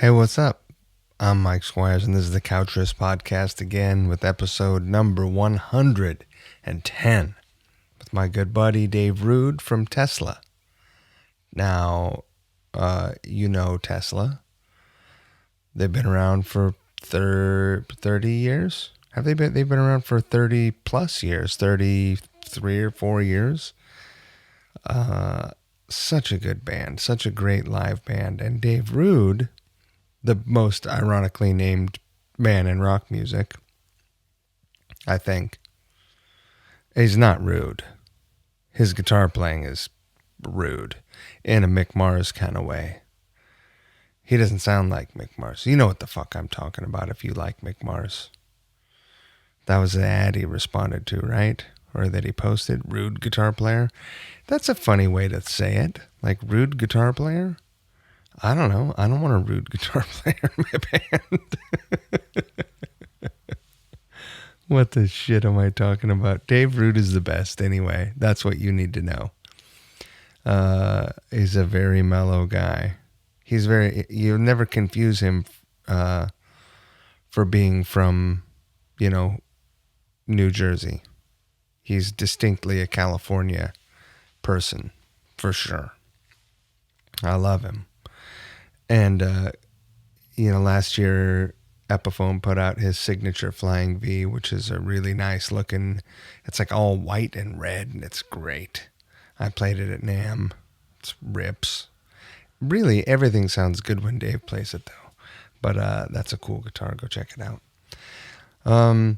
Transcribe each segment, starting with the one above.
Hey, what's up? I'm Mike Squires, and this is the Couch Riffs Podcast again with episode number 110 with my good buddy Dave Rude from Tesla. Now, you know Tesla. They've been around for 30 years? Have they been? They've been around for 30 plus years, 33 or 4 years. Such a good band, such a great live band. And Dave Rude, the most ironically named man in rock music, I think. He's not rude. His guitar playing is rude in a Mick Mars kind of way. He doesn't sound like Mick Mars. You know what the fuck I'm talking about if you like Mick Mars. That was the ad he responded to, right? Or that he posted, rude guitar player. That's a funny way to say it. Like, rude guitar player? I don't know. I don't want a rude guitar player in my band. What the shit am I talking about? Dave Rude is the best anyway. That's what you need to know. He's a very mellow guy. You'll never confuse him for being from, New Jersey. He's distinctly a California person, for sure. I love him. And, last year, Epiphone put out his signature Flying V, which is a really nice looking, it's like all white and red, and it's great. I played it at NAMM. It's rips. Really, everything sounds good when Dave plays it, though. But that's a cool guitar. Go check it out. I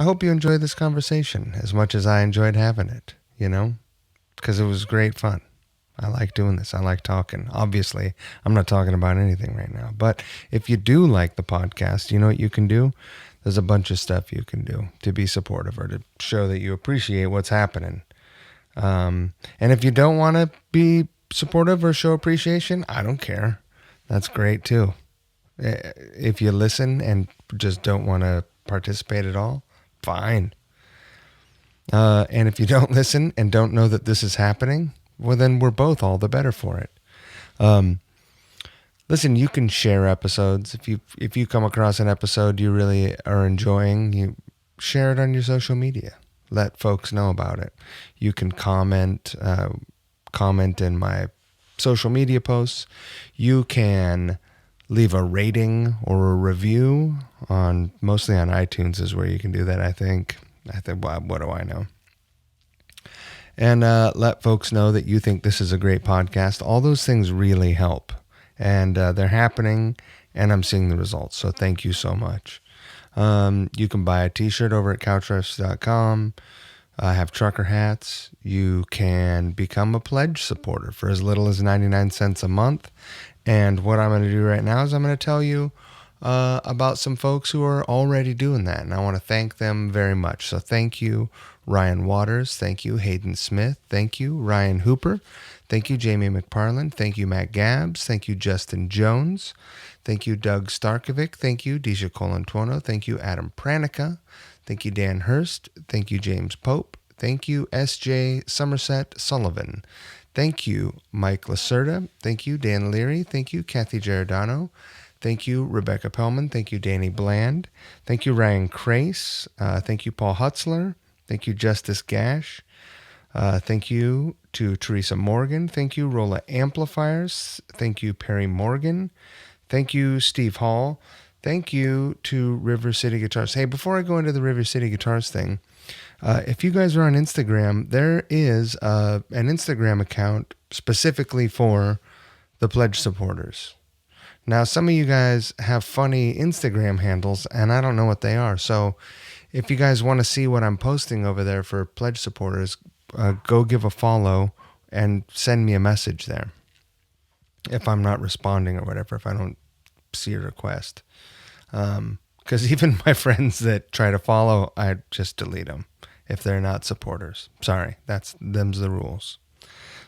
hope you enjoy this conversation as much as I enjoyed having it, because it was great fun. I like doing this. I like talking. Obviously, I'm not talking about anything right now. But if you do like the podcast, you know what you can do? There's a bunch of stuff you can do to be supportive or to show that you appreciate what's happening. And if you don't want to be supportive or show appreciation, I don't care. That's great too. If you listen and just don't want to participate at all, fine. And if you don't listen and don't know that this is happening, well, then we're both all the better for it. Listen, you can share episodes. If you come across an episode you really are enjoying, you share it on your social media. Let folks know about it. You can comment in my social media posts. You can leave a rating or a review mostly on iTunes is where you can do that, I think. Well, what do I know? And let folks know that you think this is a great podcast. All those things really help. And they're happening, and I'm seeing the results. So thank you so much. You can buy a t-shirt over at couchriffs.com. I have trucker hats. You can become a pledge supporter for as little as 99 cents a month. And what I'm going to do right now is I'm going to tell you about some folks who are already doing that. And I want to thank them very much. So thank you, Ryan Waters. Thank you, Hayden Smith. Thank you, Ryan Hooper. Thank you, Jamie McParland. Thank you, Matt Gabbs. Thank you, Justin Jones. Thank you, Doug Starkovic. Thank you, Deja Colantuono. Thank you, Adam Pranica. Thank you, Dan Hurst. Thank you, James Pope. Thank you, S.J. Somerset Sullivan. Thank you, Mike Lacerda. Thank you, Dan Leary. Thank you, Kathy Giordano. Thank you, Rebecca Pellman. Thank you, Danny Bland. Thank you, Ryan Crace. Thank you, Paul Hutzler. Thank you, Justice Gash. Thank you to Teresa Morgan. Thank you, Rolla Amplifiers. Thank you, Perry Morgan. Thank you, Steve Hall. Thank you to River City Guitars. Hey, before I go into the River City Guitars thing, if you guys are on Instagram, there is an Instagram account specifically for the pledge supporters. Now, some of you guys have funny Instagram handles, and I don't know what they are. So if you guys want to see what I'm posting over there for pledge supporters, go give a follow and send me a message there. If I'm not responding or whatever, if I don't see a request. Because even my friends that try to follow, I just delete them if they're not supporters. Sorry, them's the rules.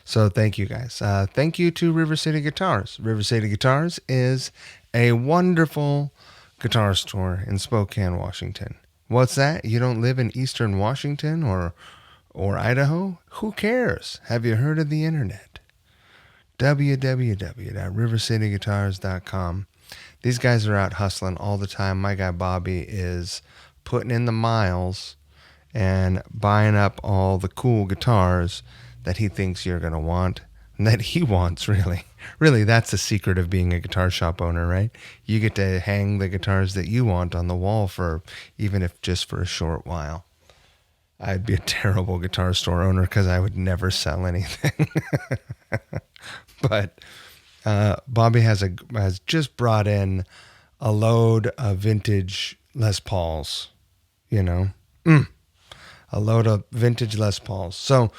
So thank you guys. Thank you to River City Guitars. River City Guitars is a wonderful guitar store in Spokane, Washington. What's that? You don't live in Eastern Washington or Idaho? Who cares? Have you heard of the internet? www.rivercityguitars.com. These guys are out hustling all the time. My guy Bobby is putting in the miles and buying up all the cool guitars that he thinks you're going to want and that he wants, really. Really, that's the secret of being a guitar shop owner, right? You get to hang the guitars that you want on the wall for, even if just for a short while. I'd be a terrible guitar store owner because I would never sell anything. But Bobby has just brought in a load of vintage Les Pauls, you know, a load of vintage Les Pauls. So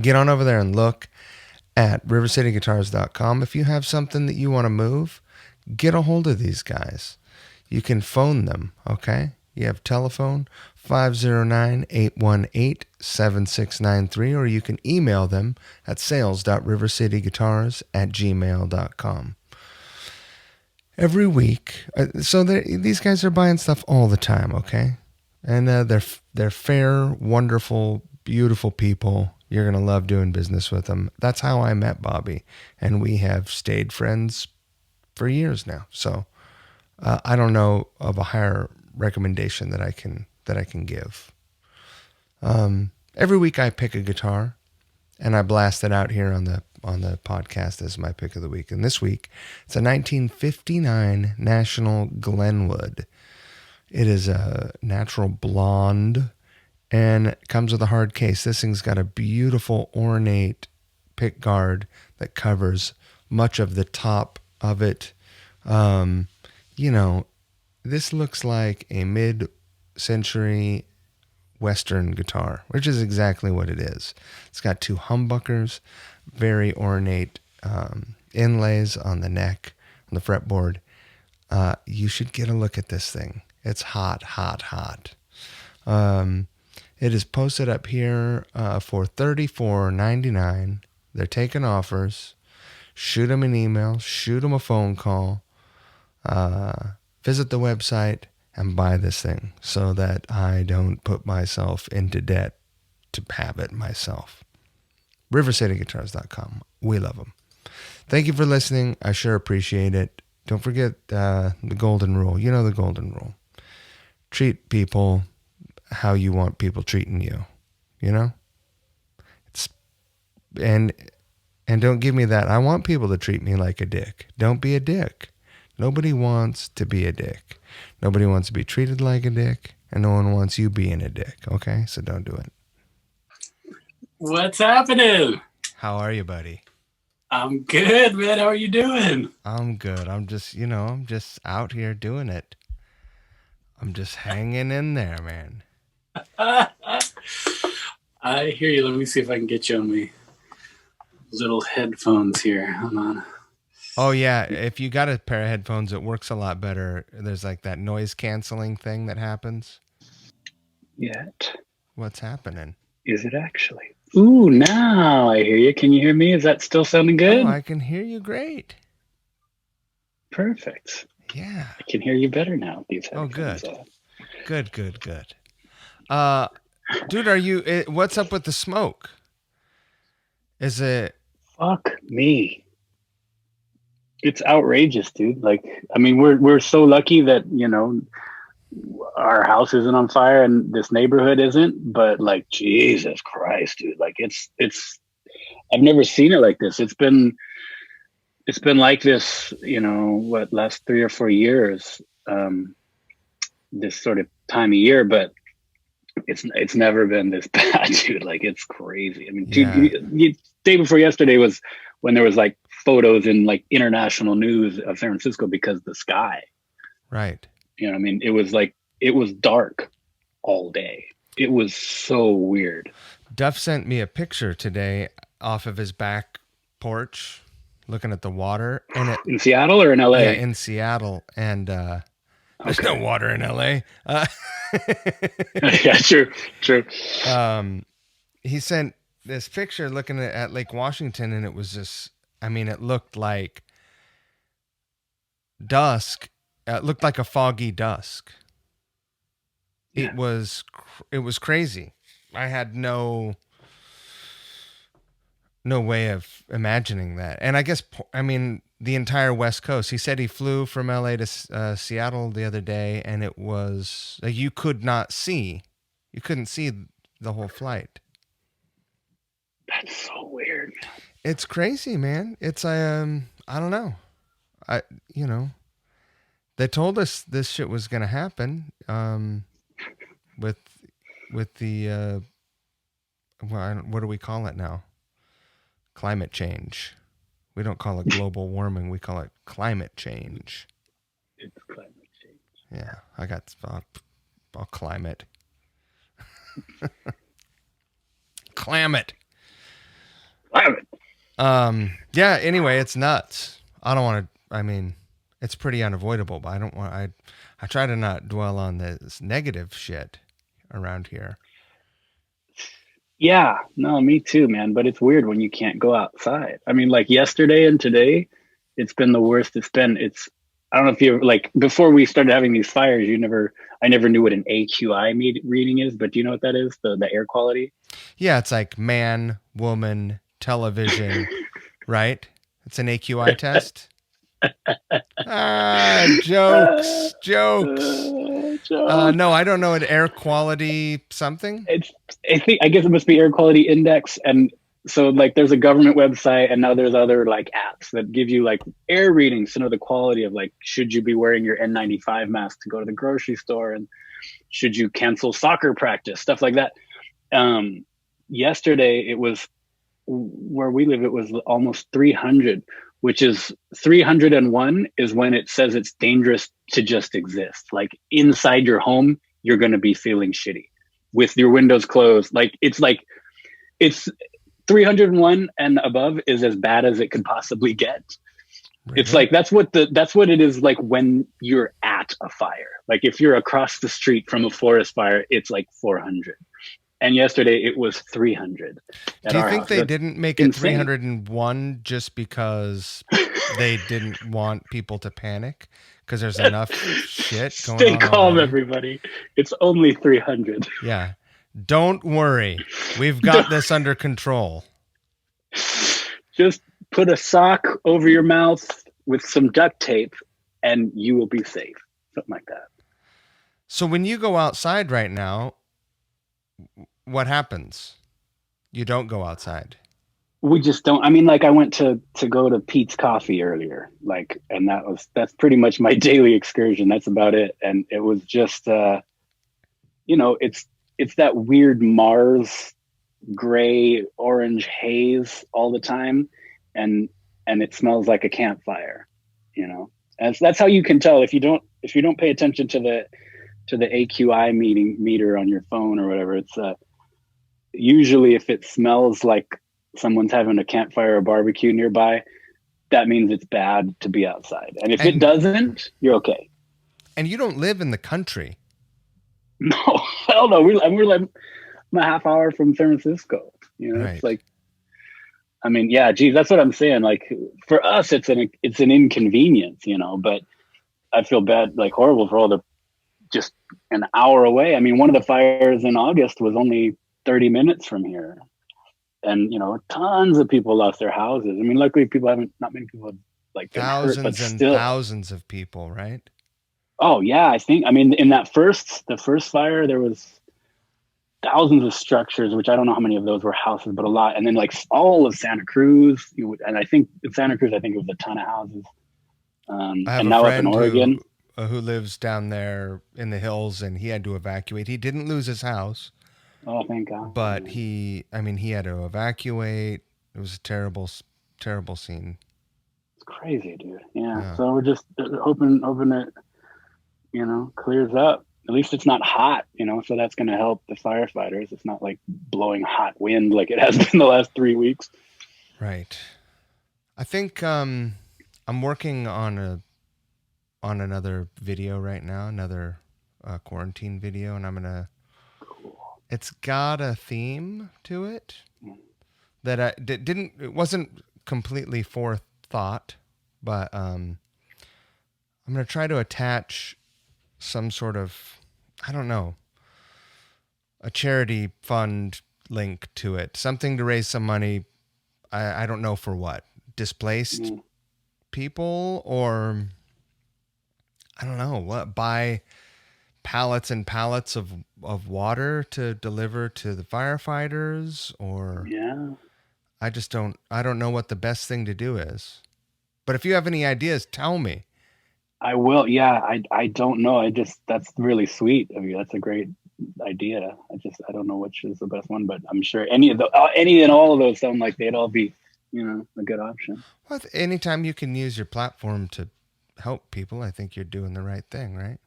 get on over there and look at rivercityguitars.com. If you have something that you want to move, get a hold of these guys. You can phone them, okay? You have telephone 509-818-7693, or you can email them at sales.rivercityguitars@gmail.com. Every week, so these guys are buying stuff all the time, okay? And they're fair, wonderful, beautiful people. You're going to love doing business with them. That's how I met Bobby, and we have stayed friends for years now. So I don't know of a higher recommendation that I can give. Every week I pick a guitar and I blast it out here on the podcast as my pick of the week. And this week it's a 1959 National Glenwood. It is a natural blonde and it comes with a hard case. This thing's got a beautiful ornate pick guard that covers much of the top of it. This looks like a mid-century Western guitar, which is exactly what it is. It's got two humbuckers, very ornate inlays on the neck, on the fretboard. You should get a look at this thing. It's hot, hot, hot. It is posted up here for $34.99. They're taking offers. Shoot them an email. Shoot them a phone call. Visit the website and buy this thing so that I don't put myself into debt to have it myself. rivercityguitars.com. We love them. Thank you for listening. I sure appreciate it. Don't forget the golden rule. You know the golden rule. Treat people how you want people treating you. You know? And don't give me that. I want people to treat me like a dick. Don't be a dick. Nobody wants to be a dick. Nobody wants to be treated like a dick, and no one wants you being a dick, okay? So don't do it. What's happening? How are you, buddy? I'm good, man. How are you doing? I'm good. I'm just out here doing it. I'm just hanging in there, man. I hear you. Let me see if I can get you on my little headphones here. Hold on. Oh, yeah. If you got a pair of headphones, it works a lot better. There's like that noise canceling thing that happens. Yet. What's happening? Is it actually? Ooh, now I hear you. Can you hear me? Is that still sounding good? Oh, I can hear you great. Perfect. Yeah. I can hear you better now. These headphones. Oh, good. Good. Dude, what's up with the smoke? Is it? Fuck me. It's outrageous, dude. Like, I mean, we're so lucky that, our house isn't on fire and this neighborhood isn't, but like, Jesus Christ, dude. Like it's I've never seen it like this. It's been like this, last 3 or 4 years, this sort of time of year, but it's never been this bad, dude. Like, it's crazy. I mean, dude, day before yesterday was when there was like photos in like international news of San Francisco because of the sky. Right. I mean, it was dark all day. It was so weird. Duff sent me a picture today off of his back porch looking at the water. And in Seattle or in LA? Yeah, in Seattle. And there's no water in LA. Yeah, true. He sent this picture looking at Lake Washington, and it was just, it looked like dusk. It looked like a foggy dusk. Yeah. It was crazy. I had no way of imagining that. And I guess, the entire West Coast. He said he flew from LA to Seattle the other day, and it was like you couldn't see the whole flight. That's so weird. It's crazy, man. It's I don't know. They told us this shit was gonna happen. With the what do we call it now? Climate change. We don't call it global warming. We call it climate change. It's climate change. Yeah, I got I'll climate. Climate. Yeah, anyway, it's nuts. I don't want to, I mean, it's pretty unavoidable, but I try to not dwell on this negative shit around here. Yeah, no, me too, man. But it's weird when you can't go outside. I mean, like yesterday and today, it's been the worst it's been. I don't know if you like before we started having these fires, I never knew what an AQI reading is, but do you know what that is? The air quality? Yeah, it's like man, woman, television, right? It's an AQI test. Jokes. No, I don't know. An air quality something. I guess it must be air quality index. And so like there's a government website and now there's other like apps that give you like air readings to know the quality of like, should you be wearing your N95 mask to go to the grocery store? And should you cancel soccer practice? Stuff like that. Yesterday it was where we live. It was almost 300, which is 301 is when it says it's dangerous to just exist. Like inside your home, you're going to be feeling shitty with your windows closed. It's 301 and above is as bad as it could possibly get. Really? It's like, that's what it is like when you're at a fire. Like if you're across the street from a forest fire, it's like 400. And yesterday it was 300. Do you think they didn't make it 301 just because they didn't want people to panic? Because there's enough shit going on. Stay calm, everybody. It's only 300. Yeah. Don't worry. We've got this under control. Just put a sock over your mouth with some duct tape and you will be safe. Something like that. So when you go outside right now, what happens? You don't go outside. We just don't. I mean, like I went to go to Pete's Coffee earlier, like, and that's pretty much my daily excursion. That's about it. And it was just, it's that weird Mars gray orange haze all the time. And it smells like a campfire, and that's how you can tell if you don't pay attention to the AQI meter on your phone or whatever. It's usually if it smells like someone's having a campfire or barbecue nearby, that means it's bad to be outside. And if it doesn't, you're okay. And you don't live in the country. No, hell no. We're like a half hour from San Francisco. Right. It's like, I mean, yeah, geez, that's what I'm saying. Like for us, it's an inconvenience, but I feel bad, like horrible for all the just an hour away. I mean, one of the fires in August was only 30 minutes from here. And, tons of people lost their houses. I mean, luckily not many people have like thousands hurt, but still thousands of people, right? Oh yeah. In the first fire, there was thousands of structures, which I don't know how many of those were houses, but a lot. And then like all of Santa Cruz, and I think in Santa Cruz, I think it was a ton of houses. I have and now up in Oregon. Who lives down there in the hills, and he had to evacuate. He didn't lose his house. Oh, thank God. But he had to evacuate. It was a terrible, terrible scene. It's crazy, dude. Yeah. So we're just hoping it, clears up. At least it's not hot, so that's going to help the firefighters. It's not like blowing hot wind like it has been the last 3 weeks. Right. I think I'm working on another video right now, another quarantine video, and I'm going to, it's got a theme to it that it wasn't completely forethought, but I'm going to try to attach some sort of, I don't know, a charity fund link to it, something to raise some money. I don't know for what. Displaced people, or I don't know what, buy pallets and pallets of water to deliver to the firefighters, or Yeah. I don't know what the best thing to do is. But if you have any ideas, tell me. I will. Yeah. I don't know. That's really sweet of you. That's a great idea. I don't know which is the best one, but I'm sure any and all of those sound like they'd all be, a good option. Well, anytime you can use your platform to help people, I think you're doing the right thing, right?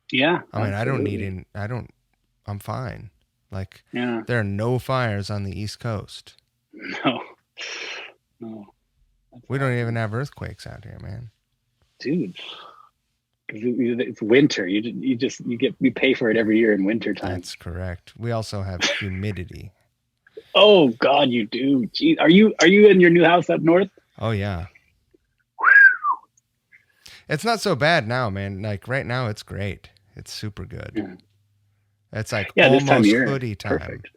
Yeah. I mean, Absolutely. I'm fine. Like, Yeah. there are no fires on the East Coast. No. No. We don't even have earthquakes out here, man. Dude. Because it's winter. You pay for it every year in winter time. That's correct. We also have humidity. Oh God, you do. Jeez, are you in your new house up north? Oh yeah. It's not so bad now, man. Like right now, it's great. It's super good. Yeah. It's like This time of almost year, hoodie time. perfect.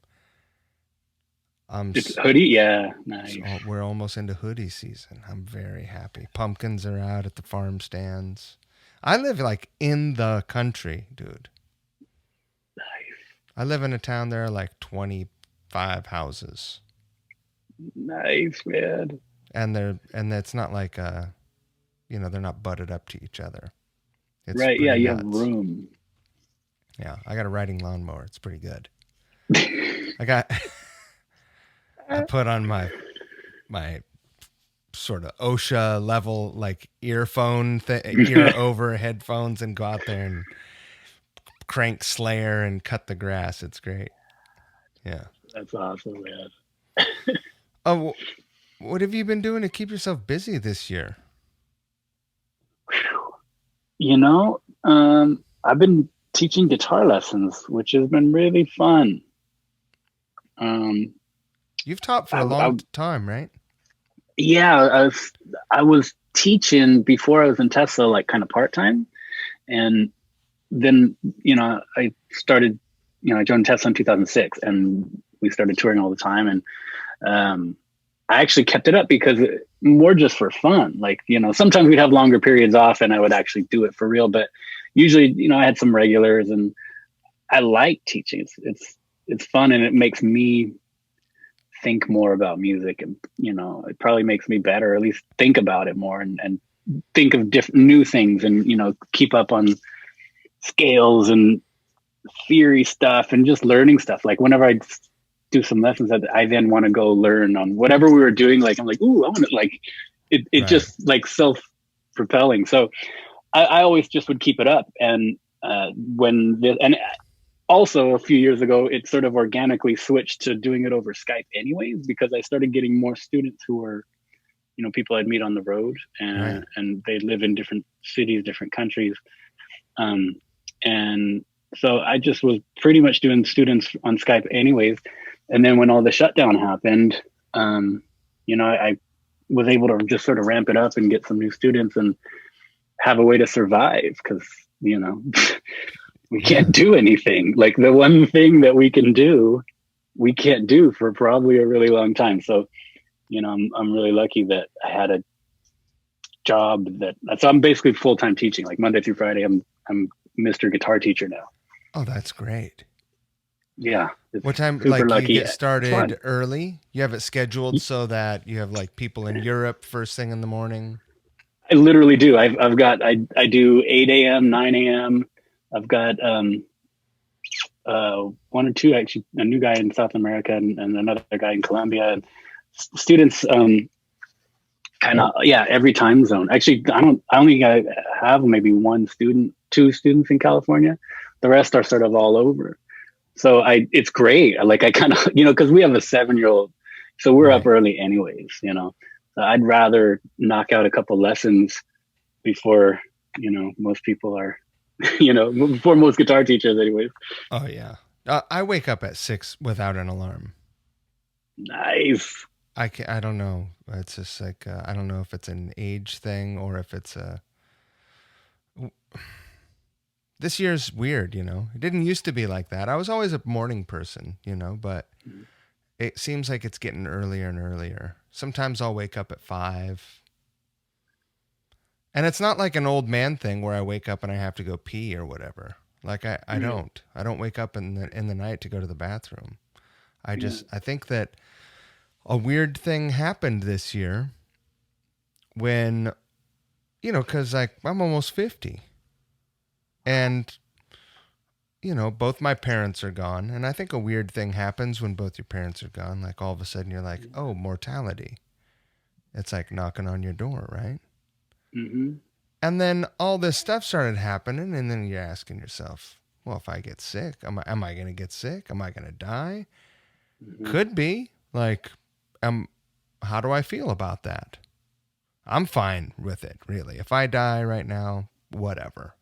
I'm It's hoodie, yeah, nice. We're almost into hoodie season. I'm very happy. Pumpkins are out at the farm stands. I live like in the country, dude. Nice. I live in a town, there are like 25 houses. Nice, man. And it's not like they're not butted up to each other. It's right, yeah, you nuts. have room. Yeah, I got a riding lawnmower. It's pretty good. I put on my sort of OSHA level like ear over headphones and go out there and crank Slayer and cut the grass. It's great. Yeah. That's awesome, man. Oh, what have you been doing to keep yourself busy this year? I've been teaching guitar lessons, which has been really fun. You've taught for a long time, right? Yeah, I was teaching before I was in Tesla, like kind of part-time. And then, I started, I joined Tesla in 2006 and we started touring all the time. And I actually kept it up because more just for fun. Like, sometimes we'd have longer periods off and I would actually do it for real. But usually, I had some regulars and I like teaching. It's fun and it makes me think more about music, and it probably makes me better, or at least think about it more and think of different new things, and keep up on scales and theory stuff and just learning stuff. Like whenever I do some lessons, I then want to go learn on whatever we were doing. Like I'm like, ooh, I want to, like it right. Just like self-propelling. So I always just would keep it up. And also a few years ago, it sort of organically switched to doing it over Skype anyways, because I started getting more students who were, people I'd meet on the road, and they live in different cities, different countries. And so I just was pretty much doing students on Skype anyways. And then when all the shutdown happened, I was able to just sort of ramp it up and get some new students and have a way to survive, because, we can't do anything. Like the one thing that we can do, we can't do for probably a really long time. So, I'm really lucky that I had a job so I'm basically full-time teaching, like Monday through Friday. I'm Mr. Guitar Teacher now. Oh, that's great. Yeah. What time, like lucky. You get started early? You have it scheduled so that you have like people in Europe first thing in the morning? I literally do. I do 8 a.m., 9 a.m. I've got one or two, actually, a new guy in South America and another guy in Colombia. And students kind of, every time zone. Actually, I only have maybe two students in California. The rest are sort of all over. So it's great. Like I kind of, because we have a 7-year-old, so we're up early anyways, So I'd rather knock out a couple lessons before, most people are, before most guitar teachers anyways. Oh yeah. I wake up at 6 without an alarm. Nice. I don't know. It's just like, I don't know if it's an age thing or if it's this year's weird, It didn't used to be like that. I was always a morning person, but it seems like it's getting earlier and earlier. Sometimes I'll wake up at 5. And it's not like an old man thing where I wake up and I have to go pee or whatever. Like I Yeah. don't wake up in the night to go to the bathroom. Yeah. I think that a weird thing happened this year when, cause like I'm almost 50 and, both my parents are gone. And I think a weird thing happens when both your parents are gone. Like all of a sudden you're like, oh, mortality. It's like knocking on your door, right? Mm-hmm. And then all this stuff started happening, and then you're asking yourself, well, if I get sick, am I going to get sick? Am I going to die? Mm-hmm. Could be. Like, how do I feel about that? I'm fine with it, really. If I die right now, whatever.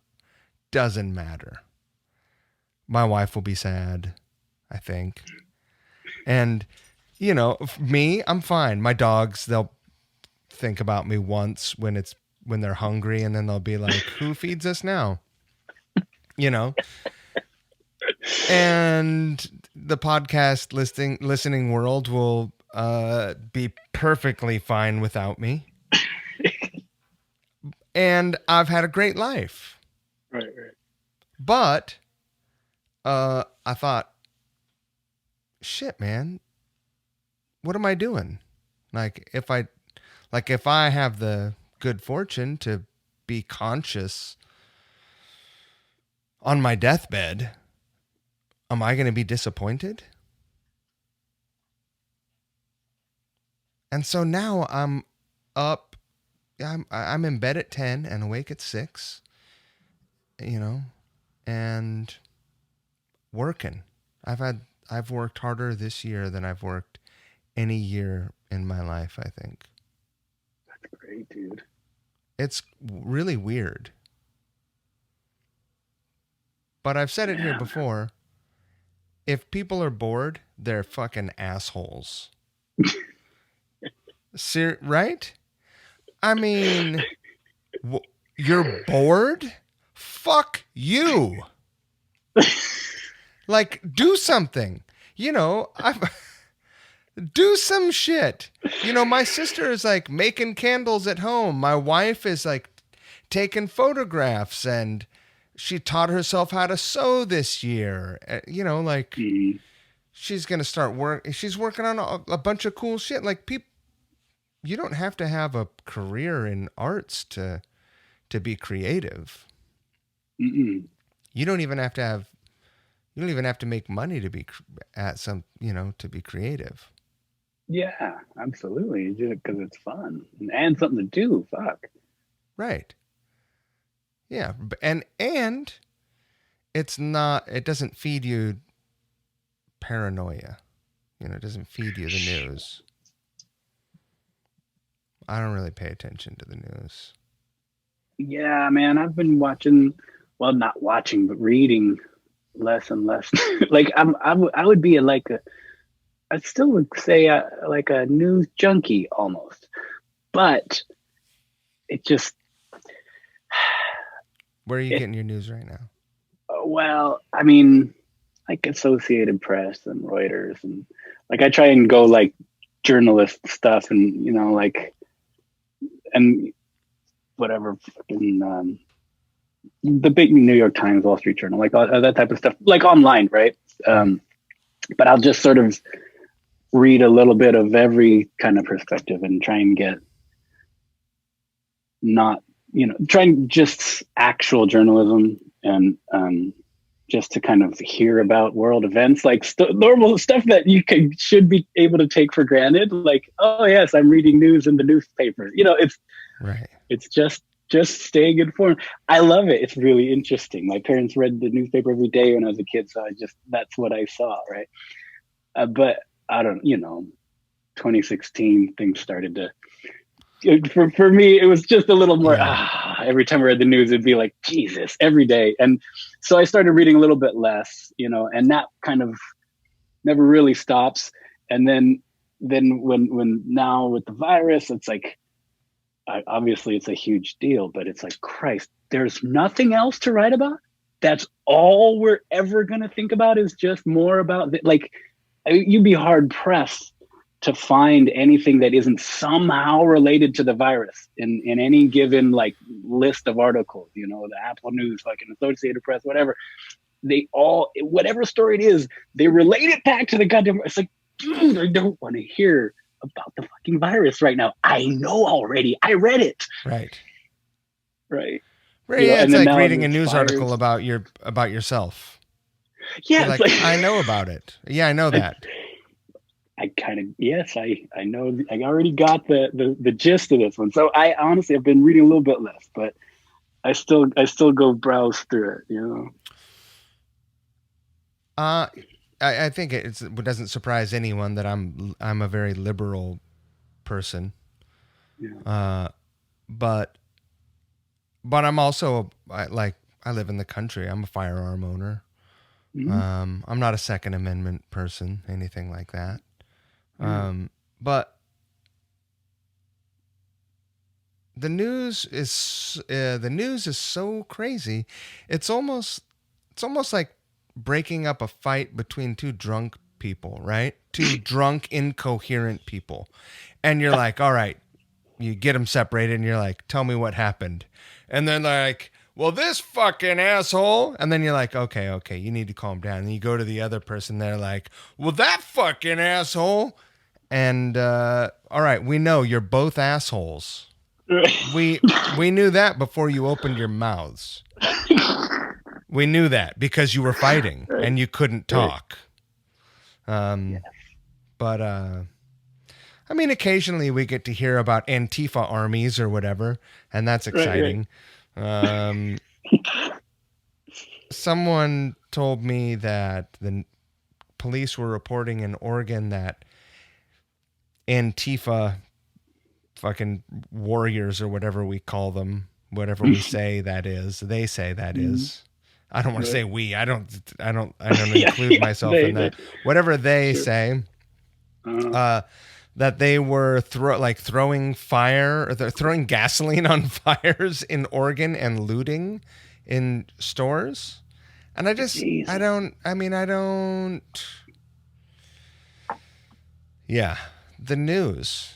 Doesn't matter. My wife will be sad, I think. And, me, I'm fine. My dogs, they'll think about me once when they're hungry, and then they'll be like, who feeds us now? And the podcast listening world will be perfectly fine without me. And I've had a great life. Right. But I thought, shit, man, what am I doing? If I have the good fortune to be conscious on my deathbed, am I going to be disappointed? And so now I'm up. I'm in bed at 10 and awake at 6, and working. I've worked harder this year than I've worked any year in my life, I think. That's great, dude. It's really weird. But I've said it here before. If people are bored, they're fucking assholes. Right? I mean, you're bored? Fuck you. Like, do something. Do some shit. My sister is like making candles at home. My wife is like taking photographs, and she taught herself how to sew this year. She's going to start work. She's working on a bunch of cool shit. Like, you don't have to have a career in arts to be creative. Mm-mm. You don't even have to make money to be to be creative. Yeah, absolutely. Because it's fun and something to do. Fuck. Right. Yeah, and it doesn't feed you paranoia. It doesn't feed you the news. I don't really pay attention to the news. Yeah, man, I've been watching, well, not watching, but reading less and less. Like I would be I still would say like a news junkie almost, but it just. Where are you getting your news right now? Well, I mean, like Associated Press and Reuters, and like I try and go like journalist stuff, and and whatever, fucking the big New York Times, Wall Street Journal, like all that type of stuff, like online, right? But I'll just sort of read a little bit of every kind of perspective and try and get trying just actual journalism and just to kind of hear about world events, like normal stuff that you should be able to take for granted. Like, oh yes, I'm reading news in the newspaper. It's right. It's just staying informed. I love it. It's really interesting. My parents read the newspaper every day when I was a kid, so that's what I saw, right? But I don't, 2016 things started to. For me, it was just a little more, every time I read the news, it'd be like, Jesus, every day. And so I started reading a little bit less, and that kind of never really stops. And then when now with the virus, it's like, obviously it's a huge deal, but it's like, Christ, there's nothing else to write about. That's all we're ever going to think about is just more about like, you'd be hard pressed to find anything that isn't somehow related to the virus in any given like list of articles, you know, the Apple News, fucking Associated Press, whatever. They all, whatever story it is, they relate it back to the goddamn. It's like, dude, I don't want to hear about the fucking virus right now. I know already. I read it. Right. Right. Right. Yeah, it's like reading a news article about yourself. Yeah. Like, I know about it. Yeah, I know that. I kind of, yes, I know. I already got the gist of this one. So I honestly have been reading a little bit less, but I still go browse through it, you know. I think it doesn't surprise anyone that I'm a very liberal person. Yeah. But I'm also I live in the country. I'm a firearm owner. Mm-hmm. I'm not a Second Amendment person, anything like that. But the news is so crazy. It's almost like breaking up a fight between two drunk people, right? Two drunk, incoherent people. And you're like, all right, you get them separated and you're like, tell me what happened. And then like, well, this fucking asshole. And then you're like, okay, you need to calm down. And you go to the other person. They're like, well, that fucking asshole. And all right, we know you're both assholes. We knew that before you opened your mouths. We knew that because you were fighting and you couldn't talk. But I mean, occasionally we get to hear about Antifa armies or whatever, and that's exciting. Someone told me that the police were reporting in Oregon that Antifa fucking warriors or whatever we call them, whatever we say that is, they say that is. I don't want to say we. I don't include myself in that. Whatever they say, that they were throwing fire, or they're throwing gasoline on fires in Oregon and looting in stores. And I just, Jesus. I don't. Yeah, the news.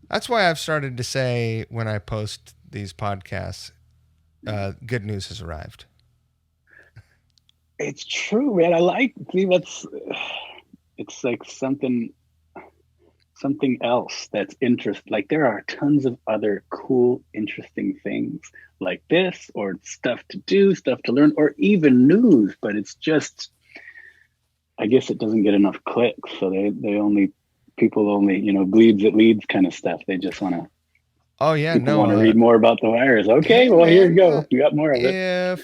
That's why I've started to say when I post these podcasts, good news has arrived. It's true, man. It's like something else that's interesting. Like there are tons of other cool, interesting things like this, or stuff to do, stuff to learn, or even news. But it's just, I guess it doesn't get enough clicks. So people only, bleeds it leads kind of stuff. They just want to. Oh yeah, people want to read more about the virus. Okay, well, here you go. You got more of it.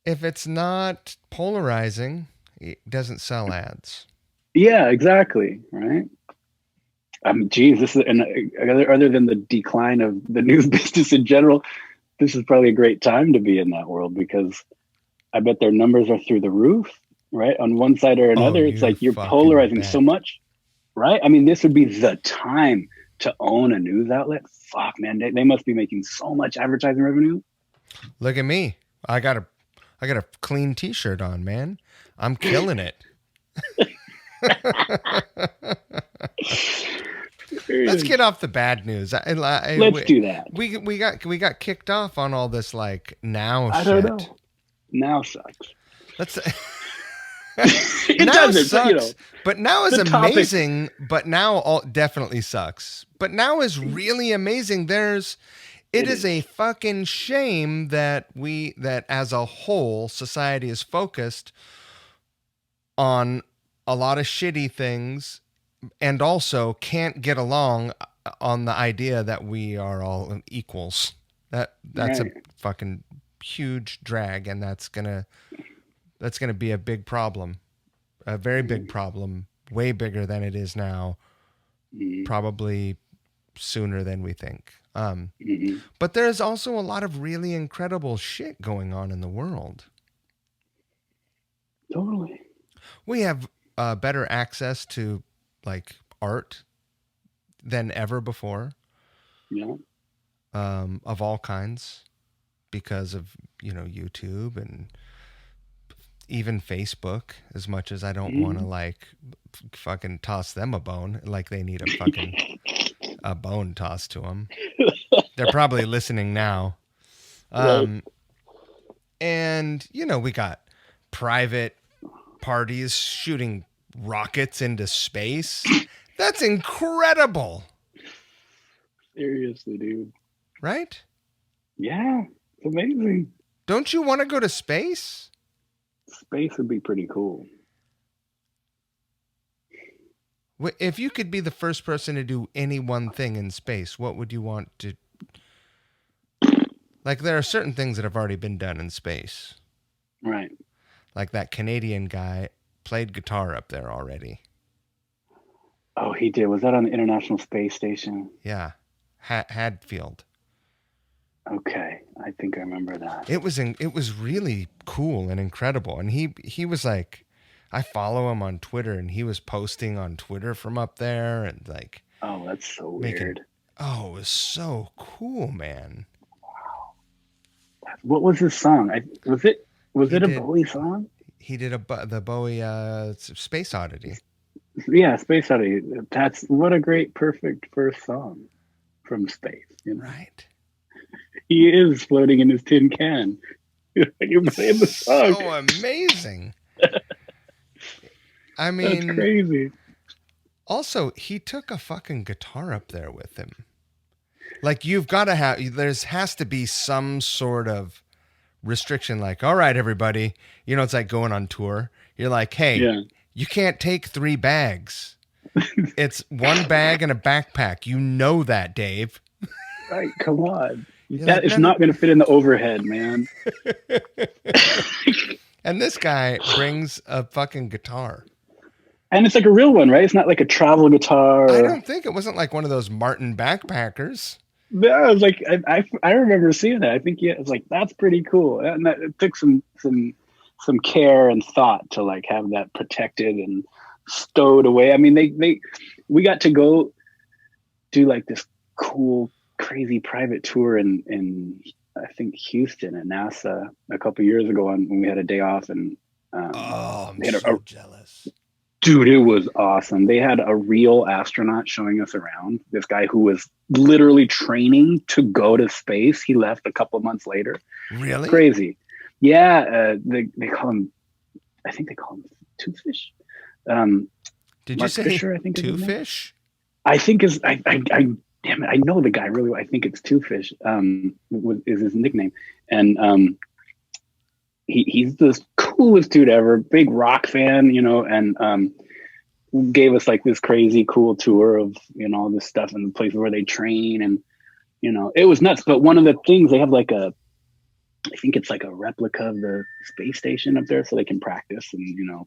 If it's not polarizing, it doesn't sell ads. Yeah, exactly. Right. Geez, this is other than the decline of the news business in general, this is probably a great time to be in that world, because I bet their numbers are through the roof. Right, on one side or another, it's like you're polarizing so much. Right. I mean, this would be the time to own a news outlet. Fuck, man, they must be making so much advertising revenue. Look at me. I got a clean T-shirt on, man. I'm killing it. Let's get off the bad news. Let's do that. We got kicked off on all this like now shit. I don't know. Now sucks. It now doesn't, sucks, but now is amazing. But now all definitely sucks. But now is really amazing. It is a fucking shame that as a whole society is focused on a lot of shitty things and also can't get along on the idea that we are all equals. That's a fucking huge drag, and that's gonna be a big problem, a very big problem, way bigger than it is now, probably sooner than we think. But there's also a lot of really incredible shit going on in the world. Totally. We have better access to like art than ever before. Yeah. Of all kinds, because of YouTube and even Facebook, as much as I don't want to like fucking toss them a bone, like they need a bone tossed to them. They're probably listening now. Right. And, you know, we got private parties shooting rockets into space. That's incredible. Seriously, dude. Right? Yeah, it's amazing. Don't you want to go to space? Space would be pretty cool. If you could be the first person to do any one thing in space, what would you want to... Like, there are certain things that have already been done in space. Right. Like that Canadian guy played guitar up there already. Oh, he did. Was that on the International Space Station? Yeah. Hadfield. Okay. I think I remember that. It was really cool and incredible. And he was like, I follow him on Twitter, and he was posting on Twitter from up there, and like... Oh, that's so weird. Oh, it was so cool, man. What was his song? Was it a Bowie song? He did the Bowie Space Oddity. Yeah, Space Oddity. What a great, perfect first song from space. You know? Right. He is floating in his tin can. You're playing the song. So amazing. I mean, that's crazy. Also, he took a fucking guitar up there with him. Like, you've got to has to be some sort of restriction. Like, all right, everybody, you know, it's like going on tour. You're like, hey, you can't take 3 bags. It's 1 bag and a backpack. You know that, Dave. Right. Come on. That is not going to fit in the overhead, man. And this guy brings a fucking guitar. And it's like a real one, right? It's not like a travel guitar. I don't think it wasn't like one of those Martin backpackers. Yeah, I was like, I remember seeing that. I think it was like, that's pretty cool. And it took some care and thought to like have that protected and stowed away. I mean, we got to go do like this cool, crazy private tour in I think Houston at NASA a couple of years ago when we had a day off, and I'm so jealous. Dude, it was awesome. They had a real astronaut showing us around. This guy who was literally training to go to space. He left a couple of months later. Really? Crazy. Yeah. They call him, I think they call him Two Fish. Did Mark you say Fisher, I think Two Fish? I think damn it, I know the guy really well. I think it's Two Fish is his nickname. And he's the coolest dude ever, big rock fan, you know, and gave us like this crazy cool tour of, you know, all this stuff and the places where they train, and, you know, it was nuts. But one of the things, they have like I think it's like a replica of the space station up there so they can practice, and, you know,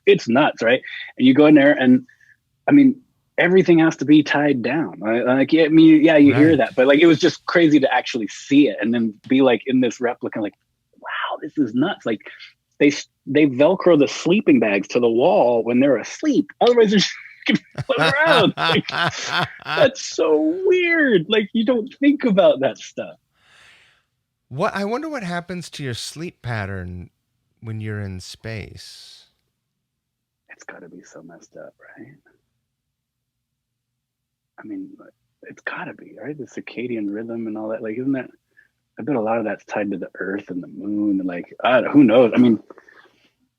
it's nuts, right? And you go in there, and I mean, everything has to be tied down. Like, I mean, yeah, you hear that, but like, it was just crazy to actually see it and then be like in this replica, like, wow, this is nuts. Like, they Velcro the sleeping bags to the wall when they're asleep. Otherwise, they're just float around. Like, that's so weird. Like, you don't think about that stuff. I wonder what happens to your sleep pattern when you're in space. It's got to be so messed up, right? I mean, it's got to be, right? The circadian rhythm and all that. Like, isn't that? I bet a lot of that's tied to the Earth and the Moon, and like, who knows? I mean,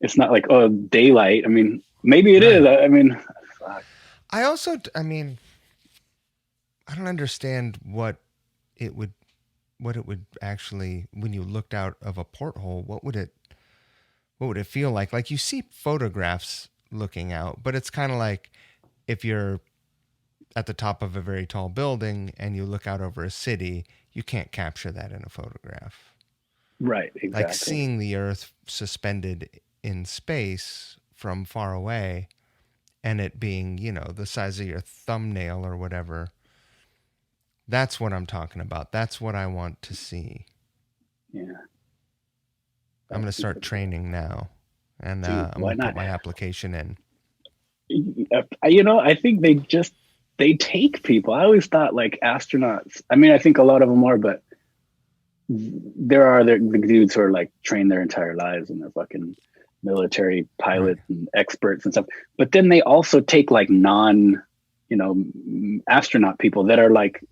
it's not like, oh, daylight. I mean, maybe it is. I mean, fuck. I mean, I don't understand what it would actually, when you looked out of a porthole, what would it feel like? Like, you see photographs looking out, but it's kind of like if you're at the top of a very tall building and you look out over a city, you can't capture that in a photograph. Right, exactly. Like seeing the Earth suspended in space from far away and it being, you know, the size of your thumbnail or whatever. That's what I'm talking about. That's what I want to see. Yeah. I'm going to start training now, and I'm going to put my application in. You know, I think they take people. I always thought like astronauts, I mean, I think a lot of them are, but there are the dudes who are like trained their entire lives and they're fucking military Right. pilots and experts and stuff. But then they also take like non, astronaut people that are like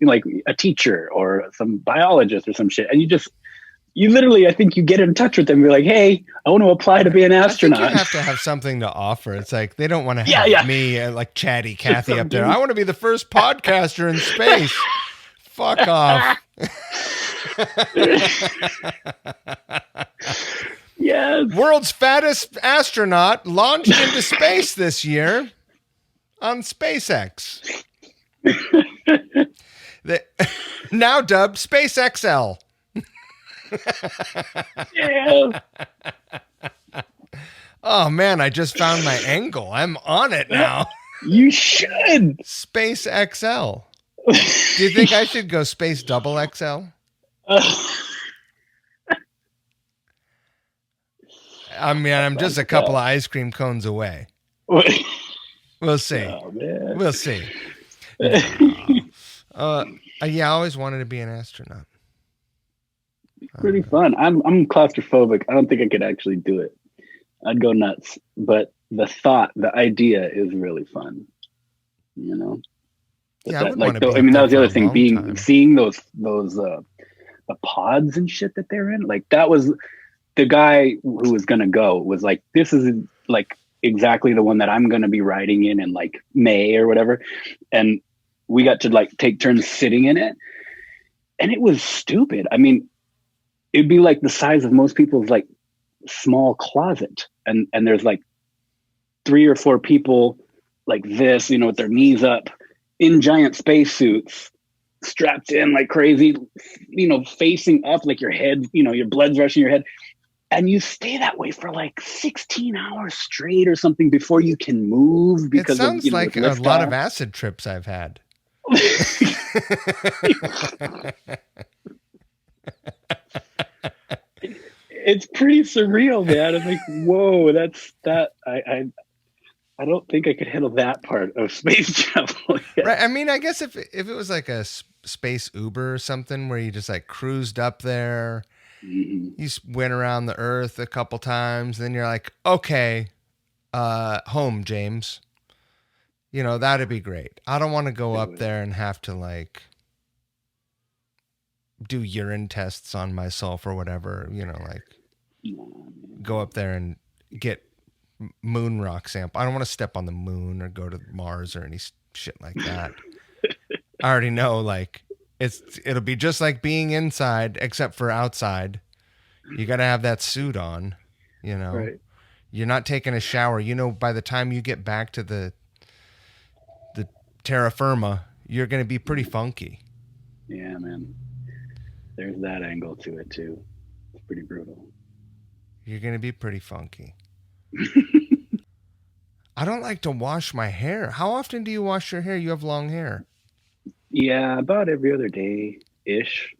a teacher or some biologist or some shit. And you literally, I think you get in touch with them. You're like, hey, I want to apply to be an I think you astronaut. have to have something to offer. It's like they don't want to Yeah, have yeah. me like chatty Just Cathy some up there. dude. I want to be the first podcaster in space. Fuck off. Yes. World's fattest astronaut launched into space this year on SpaceX. Now dubbed Space XL. Yeah. Oh man, I just found my angle. I'm on it now. You should. Space XL. Do you think I should go Space Double XL? I mean, I'm just a couple of ice cream cones away. We'll see. Oh, man. We'll see. No. Yeah, I always wanted to be an astronaut. Pretty fun. I'm claustrophobic. I don't think I could actually do it. I'd go nuts. But the idea is really fun. But Yeah, I would want to be. I mean, that was the up other there for a thing. long time. Seeing those the pods and shit that they're in. Like that was the guy who was gonna go was like, this is like exactly the one that I'm gonna be riding in like May or whatever. And we got to like take turns sitting in it, and it was stupid. I mean, it'd be like the size of most people's like small closet, and there's like 3 or 4 people like this, with their knees up in giant spacesuits, strapped in like crazy, facing up, like your head, your blood's rushing your head. And you stay that way for like 16 hours straight or something before you can move. Because it sounds of, like a lot of acid trips I've had. It's pretty surreal, man. I'm like, whoa, that's that. I don't think I could handle that part of space travel yet. Right. I mean, I guess if it was like a space Uber or something where you just like cruised up there, you went around the Earth a couple times, then you're like, okay, home, James. That'd be great. I don't want to go up there and have to like do urine tests on myself or whatever, go up there and get moon rock sample. I don't want to step on the moon or go to Mars or any shit like that. I already know, like, it'll be just like being inside, except for outside. You got to have that suit on, Right. You're not taking a shower. By the time you get back to the terra firma, you're going to be pretty funky. Yeah, man. There's that angle to it too. It's pretty brutal. You're going to be pretty funky. I don't like to wash my hair. How often do you wash your hair? You have long hair. Yeah, about every other day ish.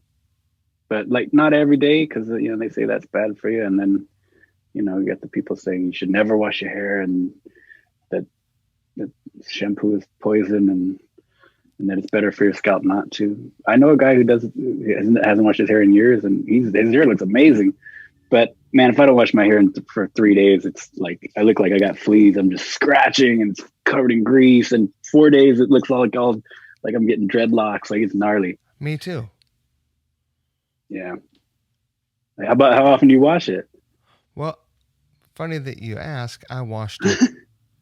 But like not every day because they say that's bad for you, and then you get the people saying you should never wash your hair and that shampoo is poison and that it's better for your scalp not to. I know a guy who hasn't washed his hair in years, and his hair looks amazing. But man, if I don't wash my hair for 3 days, it's like I look like I got fleas. I'm just scratching and it's covered in grease. And 4 days, it looks like I'm getting dreadlocks. Like it's gnarly. Me too. Yeah. How often do you wash it? Well, funny that you ask. I washed it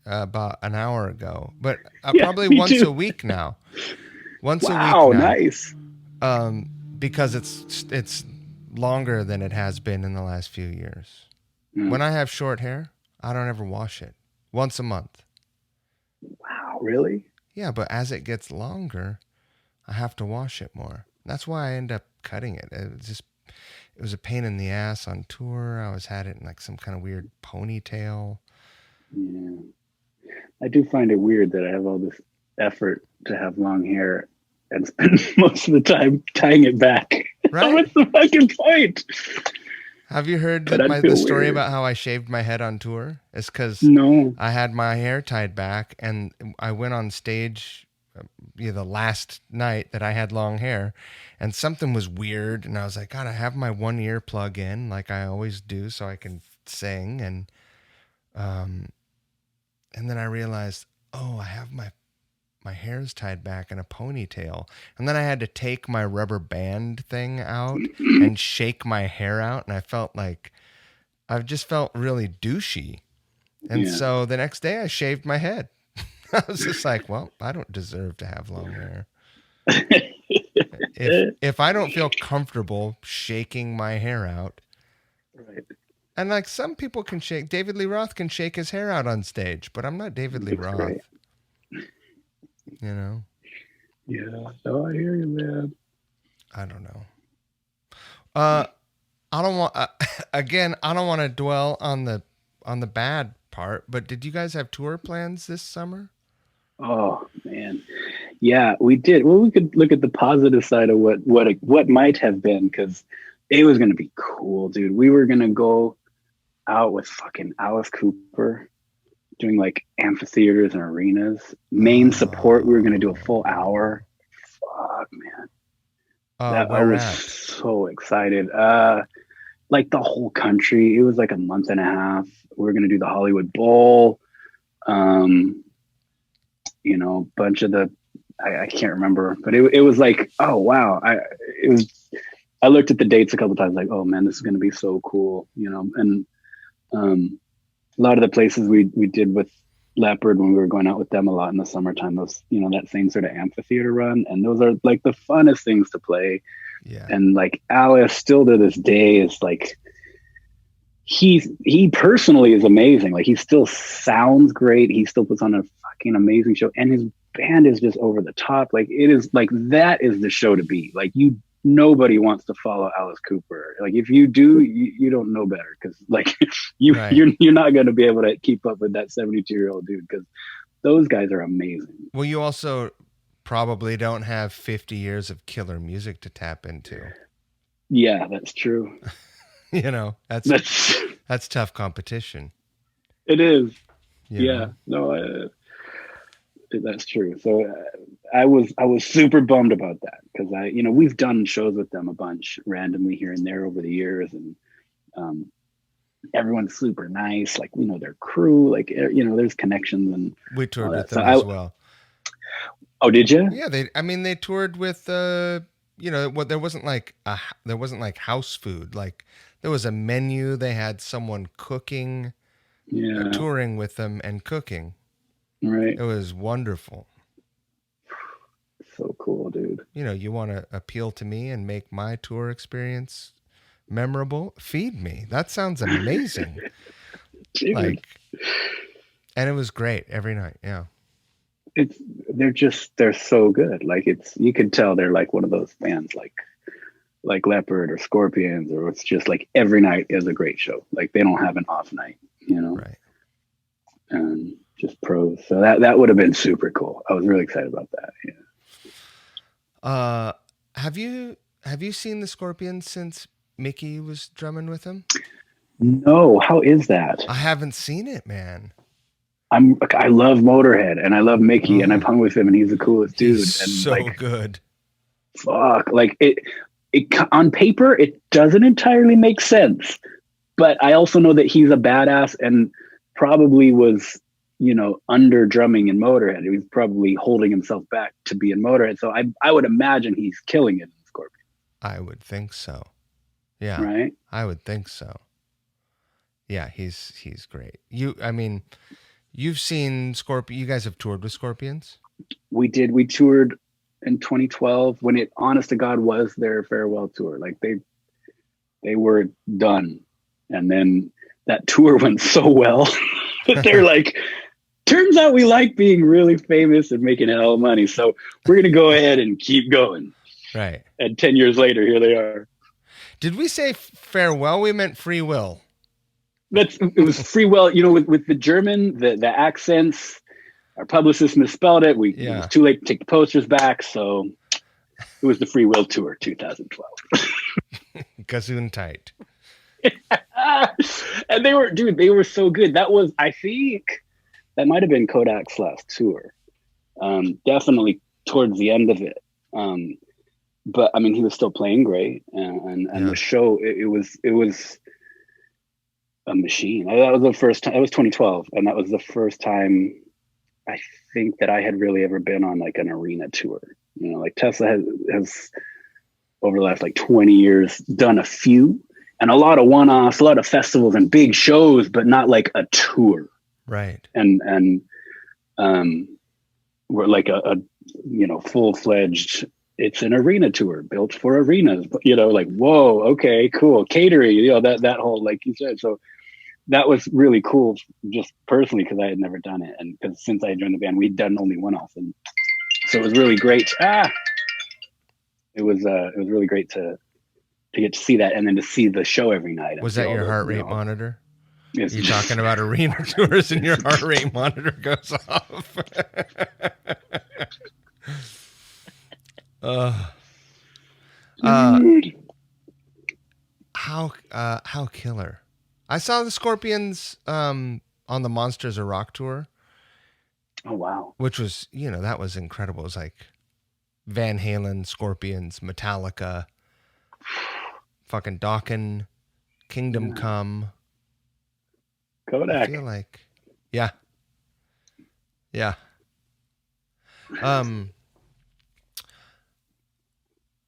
about an hour ago, but probably once a week now. Once a week now. Wow, nice. Because it's longer than it has been in the last few years. When I have short hair, I don't ever wash it. Once a month. Wow, really? Yeah, but as it gets longer, I have to wash it more. That's why I end up cutting it. It was a pain in the ass on tour. I had it in like some kind of weird ponytail. Yeah. I do find it weird that I have all this effort to have long hair and spend most of the time tying it back. Right? What's the fucking point? Have you heard the story about how I shaved my head on tour? It's because I had my hair tied back and I went on stage the last night that I had long hair and something was weird. And I was like, God, I have my one ear plug in like I always do so I can sing. And And then I realized, oh, I have my hair's tied back in a ponytail. And then I had to take my rubber band thing out and shake my hair out. And I just felt really douchey. And so the next day I shaved my head. I was just like, well, I don't deserve to have long hair. If I don't feel comfortable shaking my hair out, right. and like some people can shake, David Lee Roth can shake his hair out on stage, but I'm not David Lee Roth. Great. You know? Yeah. Oh, I hear you, man. I don't know. I don't want. Again, I don't want to dwell on the bad part. But did you guys have tour plans this summer? Oh man, yeah, we did. Well, we could look at the positive side of what might have been, because it was gonna be cool, dude. We were gonna go out with fucking Alice Cooper, doing like amphitheaters and arenas. Main support. We were gonna do a full hour. Fuck, man. I was so excited. Like the whole country. It was like a month and a half. We were gonna do the Hollywood Bowl. You know, bunch of I can't remember, but it was like, oh wow. I looked at the dates a couple of times, like, oh man, this is gonna be so cool, you know. And a lot of the places we did with Leopard when we were going out with them a lot in the summertime, those, you know, that same sort of amphitheater run, and those are like the funnest things to play. Yeah. And like Alice still to this day is like, he personally is amazing. Like he still sounds great. He still puts on a fucking amazing show, and his band is just over the top. Like it is like, that is the show to be. Like nobody wants to follow Alice Cooper. Like if you do, you don't know better, because like you're not going to be able to keep up with that 72-year-old dude, because those guys are amazing. Well, you also probably don't have 50 years of killer music to tap into. Yeah, that's true. You know, that's tough competition. It is. Yeah. No, that's true. So I was super bummed about that, because we've done shows with them a bunch randomly here and there over the years, and everyone's super nice. Like, we know their crew, like, you know, there's connections, and we toured with them as well. Oh, did you? Yeah, they toured with you know, what there wasn't like house food. Like there was a menu. They had someone cooking, touring with them and cooking. Right. It was wonderful. So cool, dude. You know, you want to appeal to me and make my tour experience memorable? Feed me. That sounds amazing. Like, and it was great every night. Yeah. They're so good. Like you could tell they're like one of those bands like Leopard or Scorpions, or it's just like every night is a great show. Like they don't have an off night, you know? Right. And just pros. So that would have been super cool. I was really excited about that. Yeah. Have you seen the Scorpions since Mickey was drumming with them? No. How is that? I haven't seen it, man. I love Motorhead, and I love Mickey, and I've hung with him, and he's the coolest dude. He's and so like, good. Fuck. Like it on paper, it doesn't entirely make sense, but I also know that he's a badass, and probably was, you know, under drumming in Motorhead. He was probably holding himself back to be in Motorhead. So I would imagine he's killing it in Scorpion. I would think so. Yeah. Right. I would think so. Yeah, he's great. You've seen Scorpion. You guys have toured with Scorpions? We did. We toured in 2012 when it, honest to God, was their farewell tour. Like they were done. And then that tour went so well that they're like, turns out we like being really famous and making a hell of money. So we're going to go ahead and keep going. Right. And 10 years later, here they are. Did we say farewell? We meant free will. It was free will, you know, with the German, the accents. Our publicist misspelled it. It was too late to take the posters back, so it was the Free Will Tour 2012. Gesundheit. And they were so good. That was, I think, that might have been Kodak's last tour. Definitely towards the end of it. But I mean, he was still playing great, and the show, it was a machine. That was the first time. It was 2012, and that was the first time I think that I had really ever been on like an arena tour. You know, like Tesla has over the last like 20 years done a few and a lot of one-offs, a lot of festivals and big shows, but not like a tour. Right. And we're like a you know, full-fledged, it's an arena tour built for arenas, you know, like, whoa, okay, cool. Catering, you know, that whole, like you said. So that was really cool just personally, because I had never done it. And because since I joined the band, we'd done only one-off. And so it was really great. It was really great to get to see that, and then to see the show every night. Was that your heart rate monitor? Yes. You talking about arena tours and your heart rate monitor goes off? How killer. I saw the Scorpions on the Monsters of Rock tour. Oh wow. Which was, you know, that was incredible. It was like Van Halen, Scorpions, Metallica, fucking Dokken, Kingdom Come. Kodak. I feel like, yeah.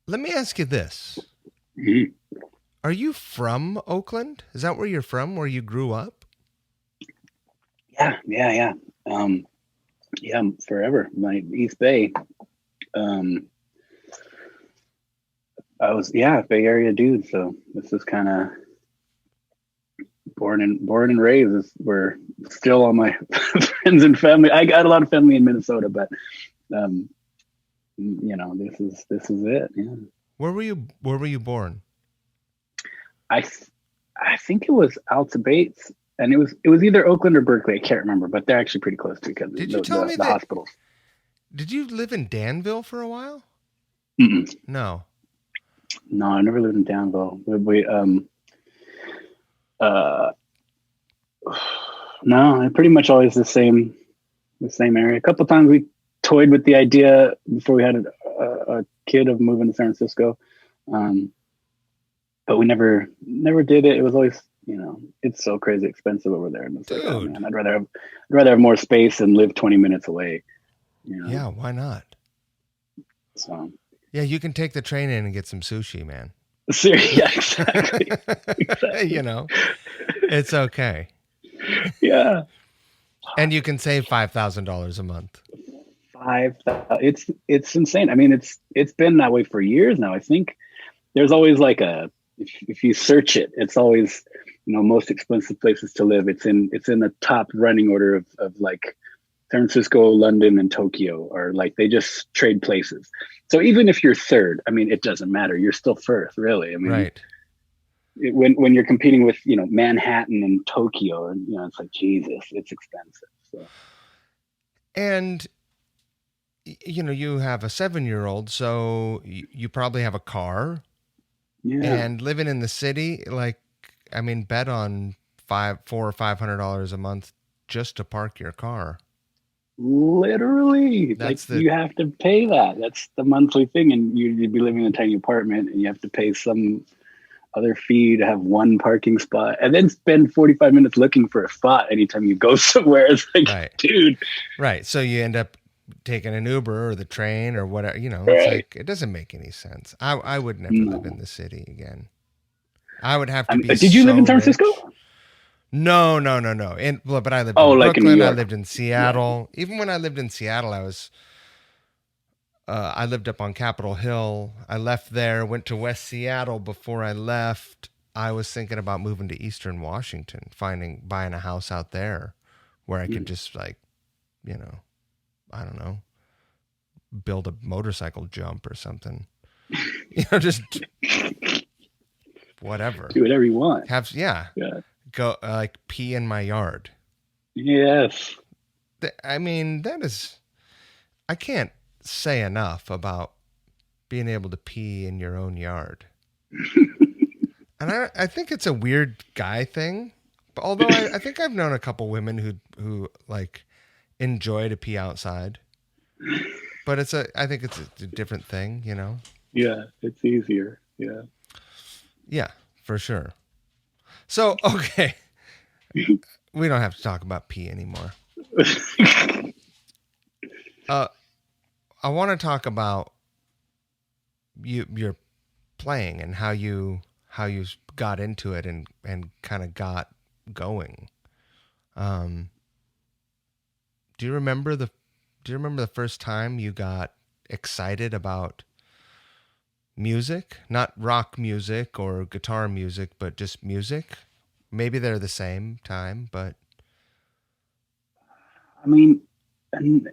Let me ask you this. Mm-hmm. Are you from Oakland? Is that where you're from, where you grew up? Yeah. Yeah, forever. My East Bay. I was, Bay Area dude. So this is kind of born and raised. Is where still all my friends and family. I got a lot of family in Minnesota, but you know, this is it. Yeah. Where were you born? I think it was Alta Bates, and it was either Oakland or Berkeley. I can't remember, but they're actually pretty close to because Did you tell me the that hospitals. Did you live in Danville for a while? Mm-mm. No, I never lived in Danville. No, I pretty much always the same area. A couple of times we toyed with the idea before we had a kid of moving to San Francisco, but we never did it. It was always, you know, it's so crazy expensive over there, and it's like, oh man, I'd rather have more space and live 20 minutes away. You know? Yeah, why not? So yeah, you can take the train in and get some sushi, man. Yeah, exactly. You know, it's okay. Yeah. And you can save $5,000 a month. It's insane. I mean, it's been that way for years now. I think there's always like if you search it, it's always, you know, most expensive places to live. It's in the top running order of like San Francisco, London, and Tokyo, or like they just trade places. So even if you're third, I mean, it doesn't matter. You're still first, really. I mean, right. When you're competing with, you know, Manhattan and Tokyo, and, you know, it's like, Jesus, it's expensive. So. And, you know, you have a 7-year-old, so you probably have a car. Yeah. And living in the city, like, I mean, bet on $400 or $500 a month just to park your car. Literally, you have to pay that. That's the monthly thing, and you'd be living in a tiny apartment, and you have to pay some other fee to have one parking spot, and then spend 45 minutes looking for a spot anytime you go somewhere. It's like, right. Dude. Right. So you end up taking an Uber or the train or whatever. You know, right. It's like, it doesn't make any sense. I would never live in the city again. I would have to be. Did you live in San Francisco? No. But I lived in Brooklyn. Like in New York. I lived in Seattle. Yeah. Even when I lived in Seattle, I lived up on Capitol Hill. I left there, went to West Seattle. Before I left, I was thinking about moving to Eastern Washington, buying a house out there where I could just, like, you know, I don't know, build a motorcycle jump or something. You know, just whatever. Do whatever you want. Yeah. Go like pee in my yard. Yes. I mean, I can't say enough about being able to pee in your own yard. And I think it's a weird guy thing. But although I think I've known a couple women who like enjoy to pee outside. But I think it's a different thing, you know? Yeah, it's easier. Yeah. Yeah, for sure. So, okay. We don't have to talk about pee anymore. I want to talk about your playing and how you got into it and kind of got going. Um, do you remember the first time you got excited about music? Not rock music or guitar music, but just music? Maybe they're the same time, but I mean, and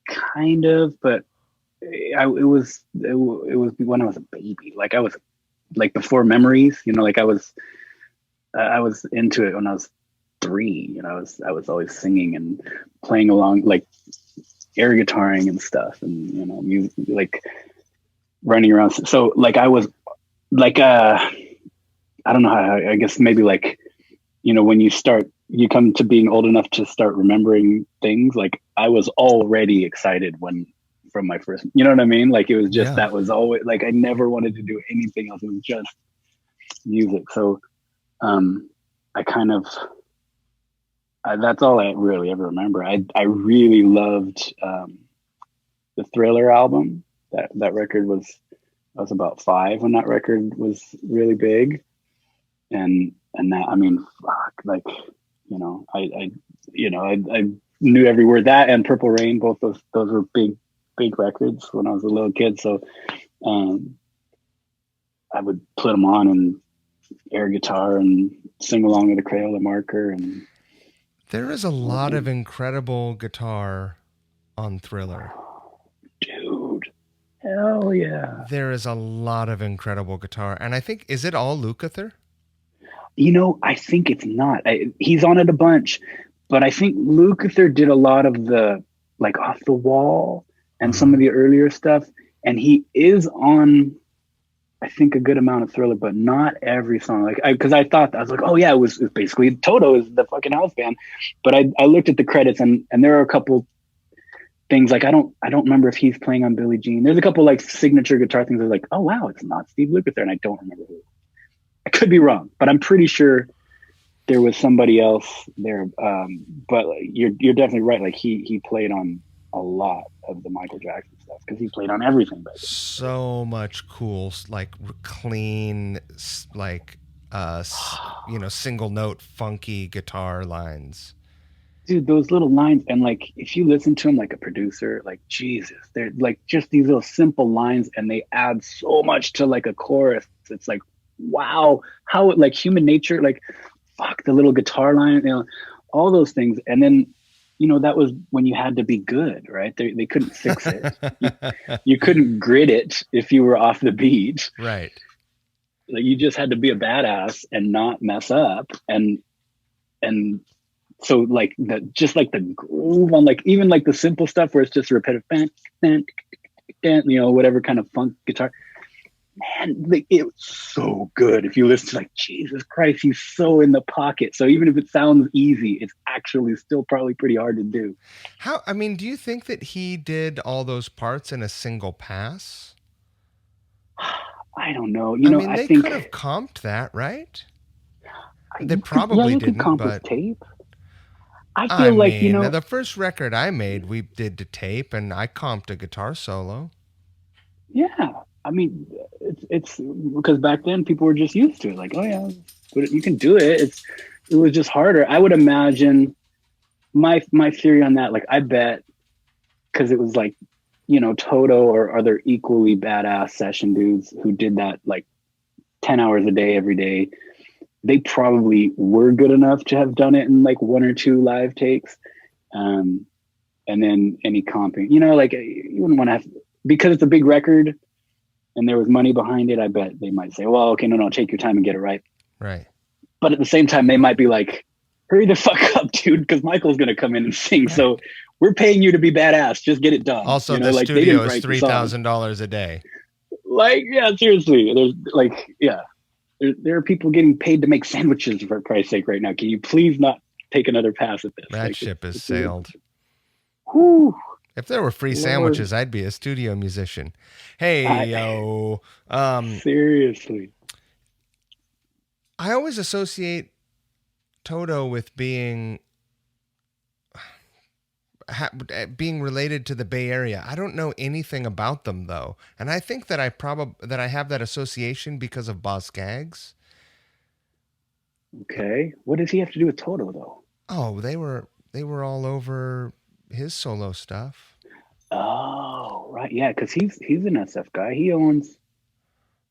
kind of, but it was when I was a baby. Like I was like before memories, like I was into it when I was 3. I was always singing and playing along, like air guitaring and stuff, and music, like running around. So like I was like I don't know how, I guess maybe like when you come to being old enough to start remembering things. Like I was already excited from my first, you know what I mean? Like it was just, yeah. that was always like, I never wanted to do anything else. It was just music. So I kind of, that's all I really ever remember. I really loved the Thriller album. That record I was about 5 when that record was really big. And that, I mean, fuck, like, I knew every word. That and Purple Rain, both those were big records when I was a little kid. So I would put them on and air guitar and sing along with the Crayola marker. And There is a lot of incredible guitar on Thriller. Dude, hell yeah. There is a lot of incredible guitar. And I think, is it all Lukather? I think it's not. He's on it a bunch, but I think Lukather did a lot of the like Off the Wall and some of the earlier stuff. And he is on, I think, a good amount of Thriller, but not every song. Like, because I thought, I was like, oh yeah, it was basically Toto is the fucking house band. But I looked at the credits and there are a couple things like I don't remember if he's playing on Billie Jean. There's a couple like signature guitar things that are like, oh wow, it's not Steve Lukather, and I don't remember who. I could be wrong, but I'm pretty sure there was somebody else there. But you're definitely right. Like he played on a lot of the Michael Jackson stuff because he played on everything. Back then. So much cool, like clean, like single note funky guitar lines. Dude, those little lines, and like if you listen to him like a producer, like Jesus, they're like just these little simple lines, and they add so much to like a chorus. It's like, wow, how like human nature, like fuck the little guitar line, all those things. And then that was when you had to be good, right? They couldn't fix it. You couldn't grit it if you were off the beat, right? Like you just had to be a badass and not mess up. And so like just like the groove on like even like the simple stuff where it's just repetitive, whatever kind of funk guitar. Man, like, it was so good. If you listen to like, Jesus Christ, he's so in the pocket. So even if it sounds easy, it's actually still probably pretty hard to do. Do you think that he did all those parts in a single pass? I don't know. They could have comped that, right? They probably didn't, comp but with tape. I feel like, the first record I made, we did to tape, and I comped a guitar solo. Yeah. I mean, it's because back then people were just used to it. Like, oh yeah, you can do it. It was just harder. I would imagine my theory on that. Like, I bet because it was like, Toto or other equally badass session dudes who did that like 10 hours a day, every day. They probably were good enough to have done it in like 1 or 2 live takes. And then any comping, like you wouldn't want to have, because it's a big record and there was money behind it. I bet they might say, well, okay, no, take your time and get it right. Right. But at the same time, they might be like, hurry the fuck up, dude, because Michael's going to come in and sing. Right. So we're paying you to be badass. Just get it done. Also, the studio is $3,000 a day. Like, yeah, seriously. There's like, yeah. There are people getting paid to make sandwiches, for Christ's sake, right now. Can you please not take another pass at this? That ship has sailed. Whew. If there were free sandwiches, I'd be a studio musician. Hey, yo. Seriously. I always associate Toto with being being related to the Bay Area. I don't know anything about them though, and I think that I have that association because of Boz Scaggs. Okay. What does he have to do with Toto though? Oh, they were all over his solo stuff. Oh, right. Yeah, because he's an SF guy. He owns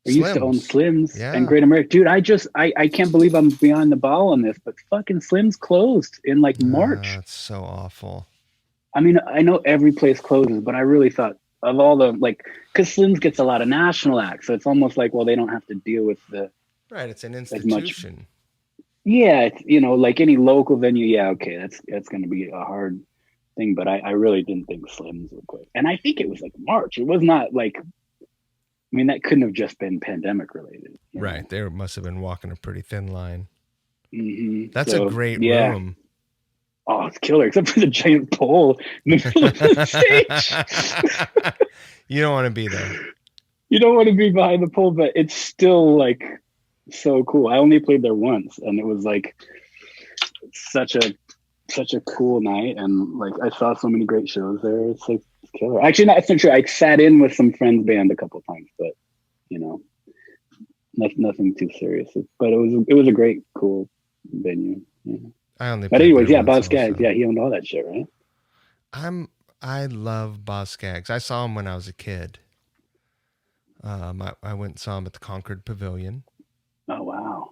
or used to own Slims. Slims and Yeah. Great America. Dude, I can't believe I'm behind the ball on this, but fucking Slims closed in like March. That's so awful. I mean, I know every place closes, but I really thought of all the like, because Slims gets a lot of national acts, so it's almost like, well, they don't have to deal with the Right, it's an as much. institution. Yeah, it's, like any local venue. Yeah, okay, that's going to be a hard thing, but I really didn't think Slims would quit, and I think it was like March. It was not like, I mean, that couldn't have just been pandemic related, Right, they must have been walking a pretty thin line. Mm-hmm. That's a great room. Oh, it's killer, except for the giant pole in the middle of the stage. You don't want to be there. You don't want to be behind the pole, but it's still like so cool. I only played there once, and it was like such a cool night, and like I saw so many great shows there. It's like it's killer. Actually, not so true. I sat in with some friends' band a couple of times, but nothing too serious. But it was a great, cool venue. Yeah. But anyways, yeah, Boz Scaggs, yeah, he owned all that shit, right? I love Boz Scaggs. I saw him when I was a kid. I went and saw him at the Concord Pavilion. Oh wow.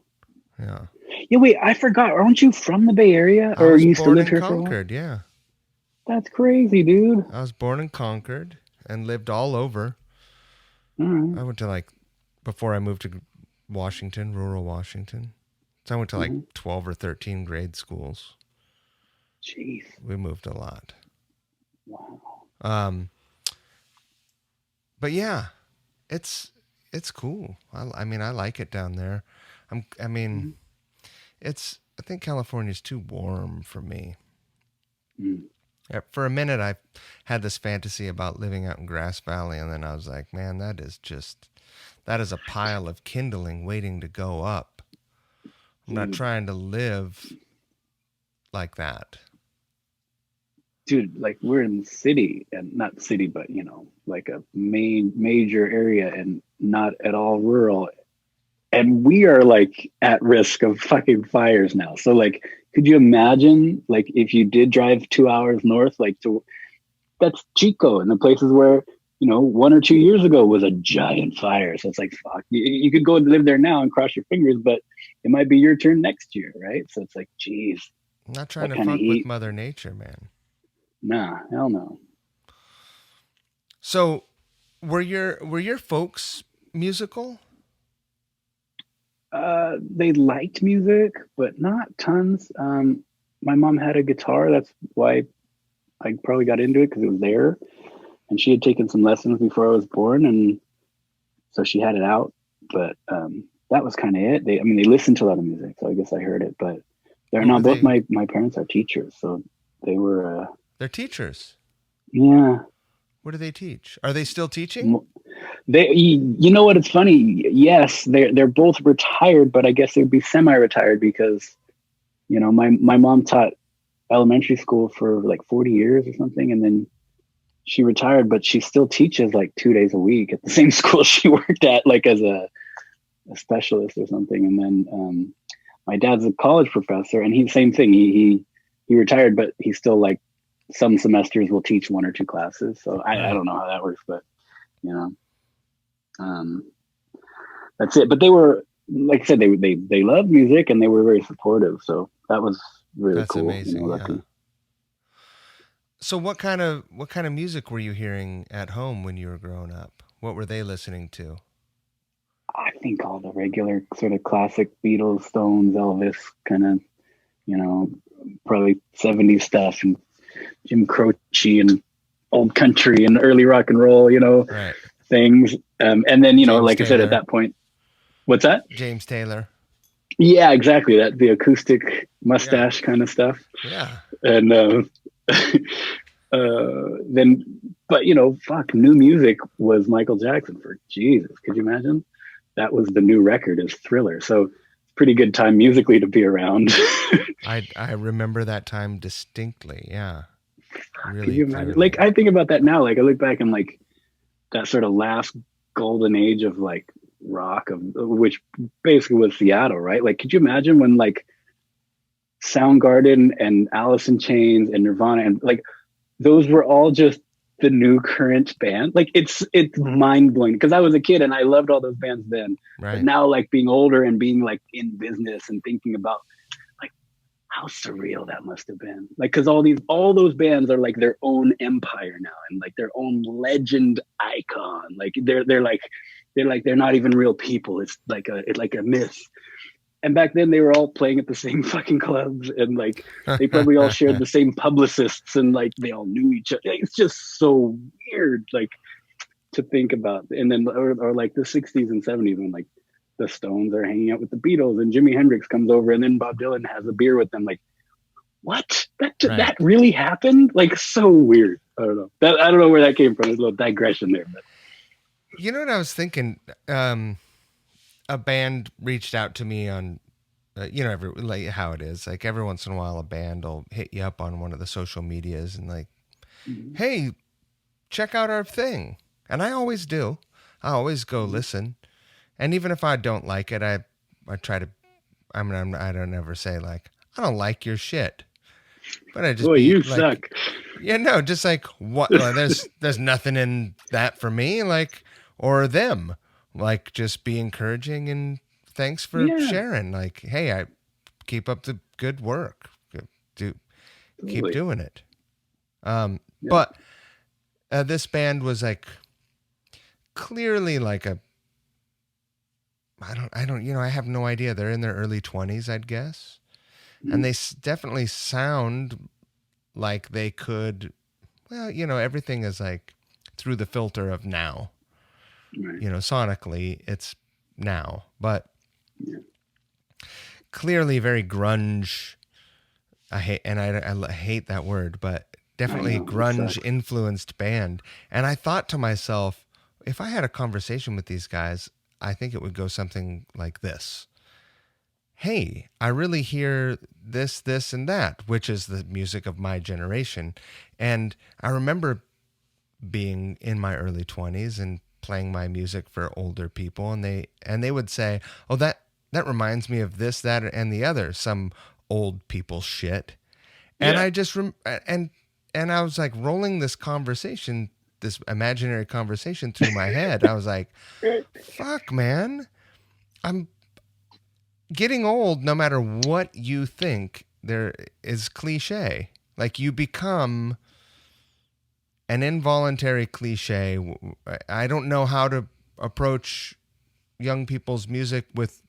Yeah. Yeah, wait, I forgot. Aren't you from the Bay Area, or you used to live here? Concord, yeah. That's crazy, dude. I was born in Concord and lived all over. Right. I went to before I moved to Washington, rural Washington. So I went to 12 or 13 grade schools. Jeez. We moved a lot. Wow. But yeah, it's cool. I mean, I like it down there. I think California's too warm for me. Mm. For a minute, I had this fantasy about living out in Grass Valley, and then I was like, man, that is a pile of kindling waiting to go up. I'm not trying to live like that. Dude, like we're in the city, and not the city, but like a major area and not at all rural. And we are like at risk of fucking fires now. So like, could you imagine like if you did drive 2 hours north, that's Chico and the places where, 1 or 2 years ago was a giant fire. So it's like, fuck, you could go and live there now and cross your fingers, but it might be your turn next year. Right. So it's like, geez. I'm not trying to fuck with Mother Nature, man. Nah, hell no. So were your folks musical? They liked music, but not tons. My mom had a guitar. That's why I probably got into it, because it was there. And she had taken some lessons before I was born, and so she had it out. But that was kind of it. They listened to a lot of music, so I guess I heard it. But they're not. Both my parents are teachers, so they were. They're teachers. Yeah. What do they teach? Are they still teaching? You know what? It's funny. Yes, they're both retired, but I guess they'd be semi-retired because, my mom taught elementary school for like 40 years or something, and then she retired, but she still teaches like 2 days a week at the same school she worked at, like as a specialist or something. And then my dad's a college professor, and he's same thing. He retired, but he's still like some semesters will teach 1 or 2 classes. So I don't know how that works, but that's it. But they were, like I said, they loved music and they were very supportive. So that was really cool. Amazing. Yeah. So what kind of music were you hearing at home when you were growing up? What were they listening to? I think all the regular sort of classic Beatles, Stones, Elvis, kind of, probably 70s stuff, and Jim Croce and old country and early rock and roll, right. Things. And then, James like Taylor. I said, at that point, what's that? James Taylor. Yeah, exactly. The acoustic mustache kind of stuff. Yeah. And then, but fuck, new music was Michael Jackson for Jesus. Could you imagine? That was the new record, is Thriller. So pretty good time musically to be around. I remember that time distinctly. Yeah. Really Can you imagine? clearly. Like, I think about that now. Like, I look back and like that sort of last golden age of like rock, of which basically was Seattle, right? Like, could you imagine when like Soundgarden and Alice in Chains and Nirvana and like those were all just the new current band? Like, it's mind blowing because I was a kid and I loved all those bands then. Right. But now, like being older and being like in business and thinking about like how surreal that must have been. Like, because all those bands are like their own empire now and like their own legend icon. Like they're not even real people. It's like a myth. And back then they were all playing at the same fucking clubs and like they probably all shared the same publicists and like they all knew each other. It's just so weird, like to think about. And then or like the 60s and 70s when like the Stones are hanging out with the Beatles and Jimi Hendrix comes over and then Bob Dylan has a beer with them. Like, what? That really happened? Like, so weird. I don't know. I don't know where that came from. There's a little digression there. But You know what I was thinking? A band reached out to me on, like how it is. Like every once in a while, a band will hit you up on one of the social medias and like, hey, check out our thing. And I always do. I always go listen. And even if I don't like it, I try to, I don't ever say like, I don't like your shit. But I just, boy, you suck. Yeah, no, just like what, there's nothing in that for me, like, or them. Like, just be encouraging and thanks for sharing. Like, hey, I keep up the good work. Keep doing it. But this band was like clearly like I don't, I have no idea. They're in their early 20s, I'd guess. And they definitely sound like they could, well, everything is like through the filter of now. Right. Sonically, it's now, but clearly very grunge. I hate that word, but definitely grunge influenced band. And I thought to myself, if I had a conversation with these guys, I think it would go something like this. Hey, I really hear this, and that, which is the music of my generation. And I remember being in my early 20s and playing my music for older people, and they would say, "Oh, that reminds me of this, that, and the other, some old people shit." And I just and I was like rolling this conversation, this imaginary conversation through my head. I was like, "Fuck, man, I'm getting old. No matter what you think, there is cliche. Like you become." An involuntary cliche. I don't know how to approach young people's music with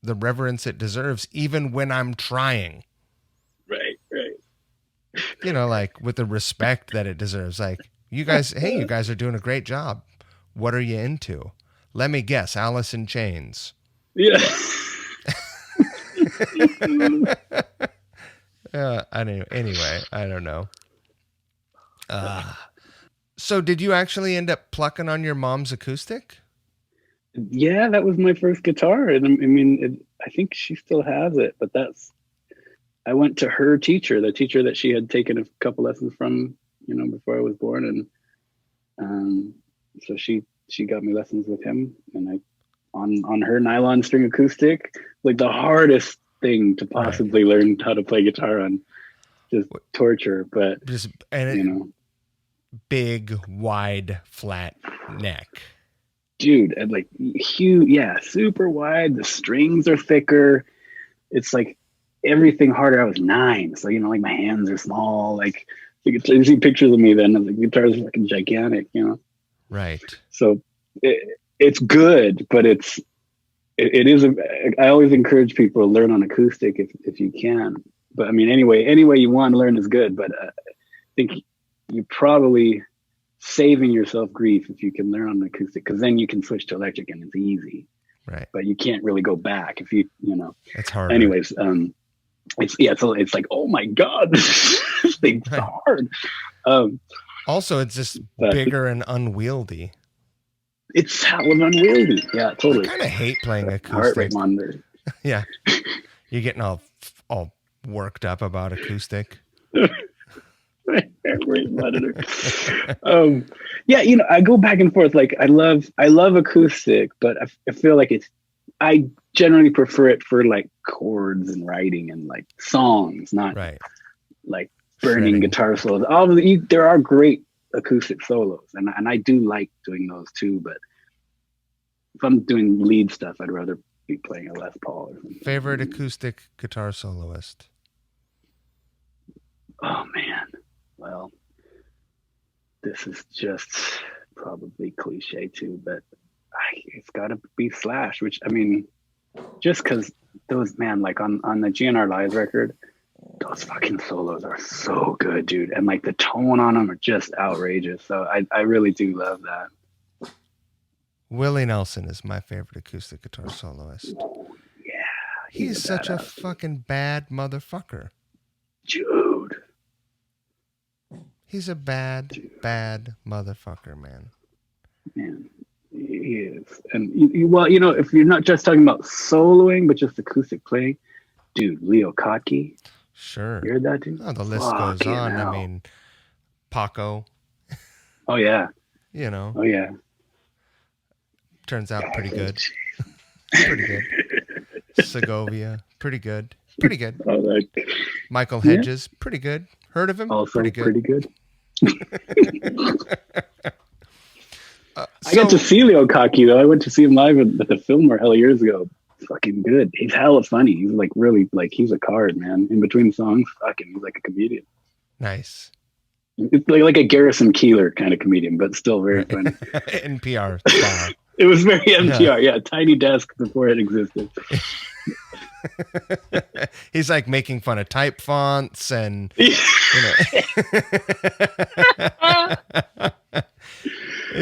the reverence it deserves, even when I'm trying. Right. Like with the respect that it deserves. Like, you guys are doing a great job. What are you into? Let me guess, Alice in Chains. Yeah. Anyway, I don't know. So did you actually end up plucking on your mom's acoustic? Yeah, that was my first guitar. And I mean, I think she still has it, but I went to her teacher, the teacher that she had taken a couple lessons from, before I was born. And so she got me lessons with him, and on her nylon string acoustic, like the hardest thing to possibly learn how to play guitar on, just torture, but big, wide, flat neck. Dude, and like huge, super wide. The strings are thicker. It's like everything harder. I was 9, so like my hands are small. Like you see pictures of me then, and the guitar is fucking gigantic. Right. So it's good, but it is. I always encourage people to learn on acoustic if you can. But I mean, anyway you want to learn is good. But I think you're probably saving yourself grief if you can learn on acoustic, because then you can switch to electric and it's easy. Right. But you can't really go back if you. It's hard. Anyways, it's like, oh my god, this thing's hard. Also, it's just bigger and unwieldy. It's unwieldy. Yeah, totally. I kind of hate playing acoustic. Heart rate monitor. Yeah. You're getting all worked up about acoustic. Rate monitor. Yeah, I go back and forth. Like I love acoustic, but I feel like I generally prefer it for like chords and writing and like songs, not like burning Shredding. guitar solos. There are great acoustic solos, and I do like doing those too. But if I'm doing lead stuff, I'd rather be playing a Les Paul or something. Favorite acoustic guitar soloist? Oh man, well, this is just probably cliche too, but it's got to be Slash. Which I mean, just because those like on the GNR Live record, those fucking solos are so good, dude, and like the tone on them are just outrageous. So I really do love that. Willie Nelson is my favorite acoustic guitar soloist. Yeah, he's such a fucking bad motherfucker, dude. He's a bad motherfucker, man. Man, he is. And if you're not just talking about soloing, but just acoustic playing, dude, Leo Kottke. Sure. You heard that, dude? Oh, the list goes on. Hell. I mean, Paco. Oh, yeah. Oh, yeah. Turns out pretty good. Pretty good. Segovia, pretty good. Pretty good. Michael Hedges, pretty good. Heard of him? Also pretty good. Pretty good. I got to see Leo Kottke, though. I went to see him live at the Fillmore hell years ago. Fucking good. He's hella funny. He's like really he's a card, man. In between songs, he's like a comedian. Nice. It's like a Garrison Keillor kind of comedian, but still very funny. NPR style. It was very NPR, yeah. Tiny desk before it existed. He's like making fun of type fonts and he's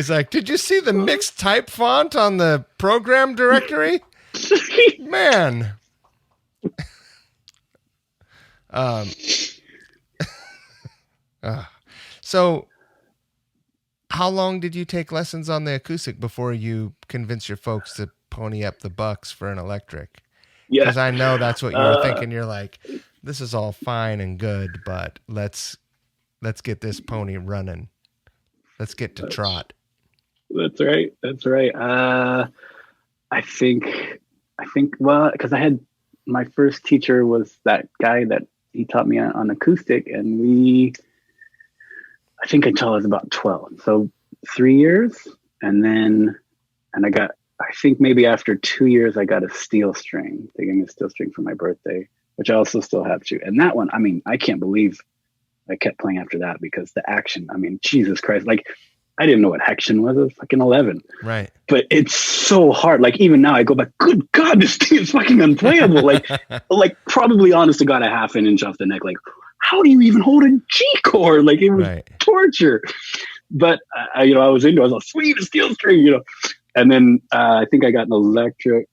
like, did you see the mixed type font on the program directory? Man. So how long did you take lessons on the acoustic before you convinced your folks to pony up the bucks for an electric? Yeah. Because I know that's what you were thinking. You're like, this is all fine and good, but let's get this pony running. Let's get to trot. That's right. I think, well, because I had my first teacher was that guy that he taught me on acoustic, and I think until I was about 12. So 3 years. And I think maybe after 2 years, I got a steel string. They gave me a steel string for my birthday, which I also still have too. And that one, I mean, I can't believe I kept playing after that because the action, I mean, Jesus Christ, like I didn't know what action was. I was fucking 11. Right. But it's so hard. Like even now I go back, good God, this thing is fucking unplayable. like probably honest to God, a half an inch off the neck. Like, how do you even hold a G chord? Like it was torture. But I was into it. I was like, sweet, a steel string, And then I think I got an electric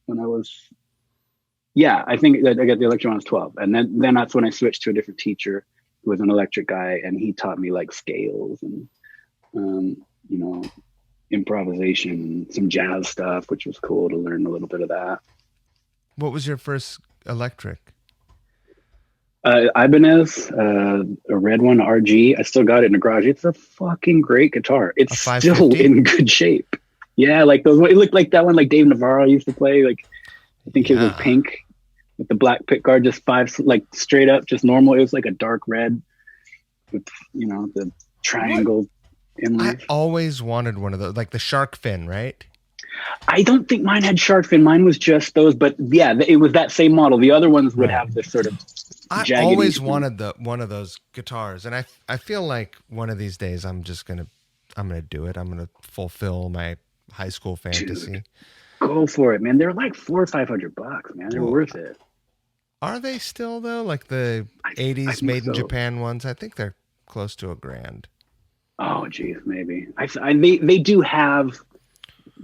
when I was, I think that I got the electric when I was 12. And then that's when I switched to a different teacher who was an electric guy. And he taught me like scales and, improvisation, some jazz stuff, which was cool to learn a little bit of that. What was your first electric? Ibanez, a red one, RG. I still got it in the garage. It's a fucking great guitar. It's still in good shape. Yeah, like those. It looked like that one, like Dave Navarro used to play. Like I think it was pink with the black pick guard, just five, like straight up, just normal. It was like a dark red with the triangle inlay. I always wanted one of those, like the shark fin, right? I don't think mine had shark fin. Mine was just those, but yeah, it was that same model. The other ones would have this sort of. I always wanted one of those guitars, and I feel like one of these days I'm gonna do it. I'm gonna fulfill my high school fantasy. Dude, go for it, man. They're like $400 or $500, man. They're worth it. Are they still though? Like the 80s made in Japan ones? I think they're close to $1,000. Oh, geez, maybe. They do have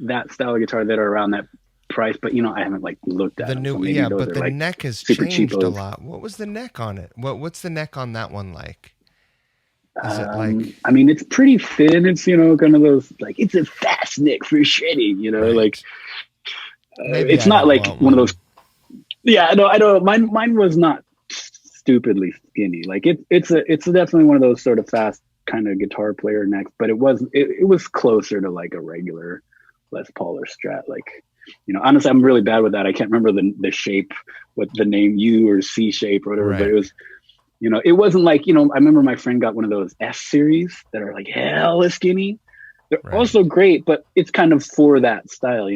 that style of guitar that are around that price, but I haven't like looked at the them, new. So but the neck has changed a lot. What was the neck on it? What's the neck on that one like? Is it like? I mean, it's pretty thin. It's kind of those like it's a fast neck for shredding. Right. Like it's not like one of those Yeah, no, I don't. Mine was not stupidly skinny. Like it's definitely one of those sort of fast kind of guitar player necks, but it was closer to like a regular Les Paul or Strat. Like, honestly, I'm really bad with that. I can't remember the shape, what the name U or C shape or whatever, Right. but it was, it wasn't like, I remember my friend got one of those S series that are like hella skinny. They're Right. also great, but it's kind of for that style,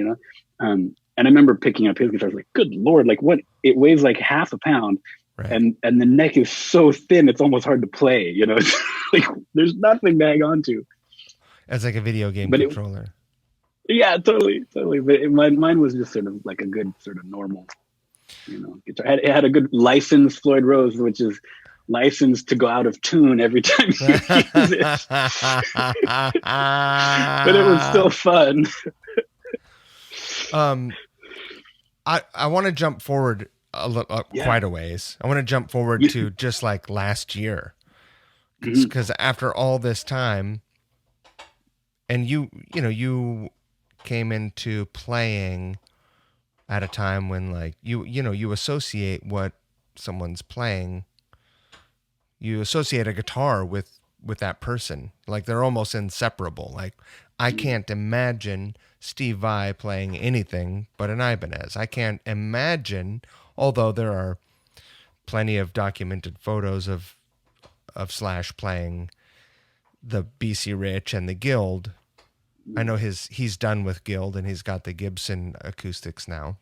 and I remember picking up his guitar. I was like, good Lord, like what? It weighs like half a pound. Right. And the neck is so thin, it's almost hard to play, It's like there's nothing to hang on to. As like a video game controller. Yeah, totally. But mine was just sort of like a good sort of normal, guitar. It had a good licensed Floyd Rose, which is licensed to go out of tune every time you use it. But it was still fun. I want to jump forward quite a ways. I want to jump forward to just like last year, because after all this time, and you came into playing at a time when like you associate what someone's playing, you associate a guitar with that person, like they're almost inseparable. Like I can't imagine Steve Vai playing anything but an Ibanez. I can't imagine, although there are plenty of documented photos of Slash playing the BC Rich and the Guild. I know he's done with Guild and he's got the Gibson acoustics now.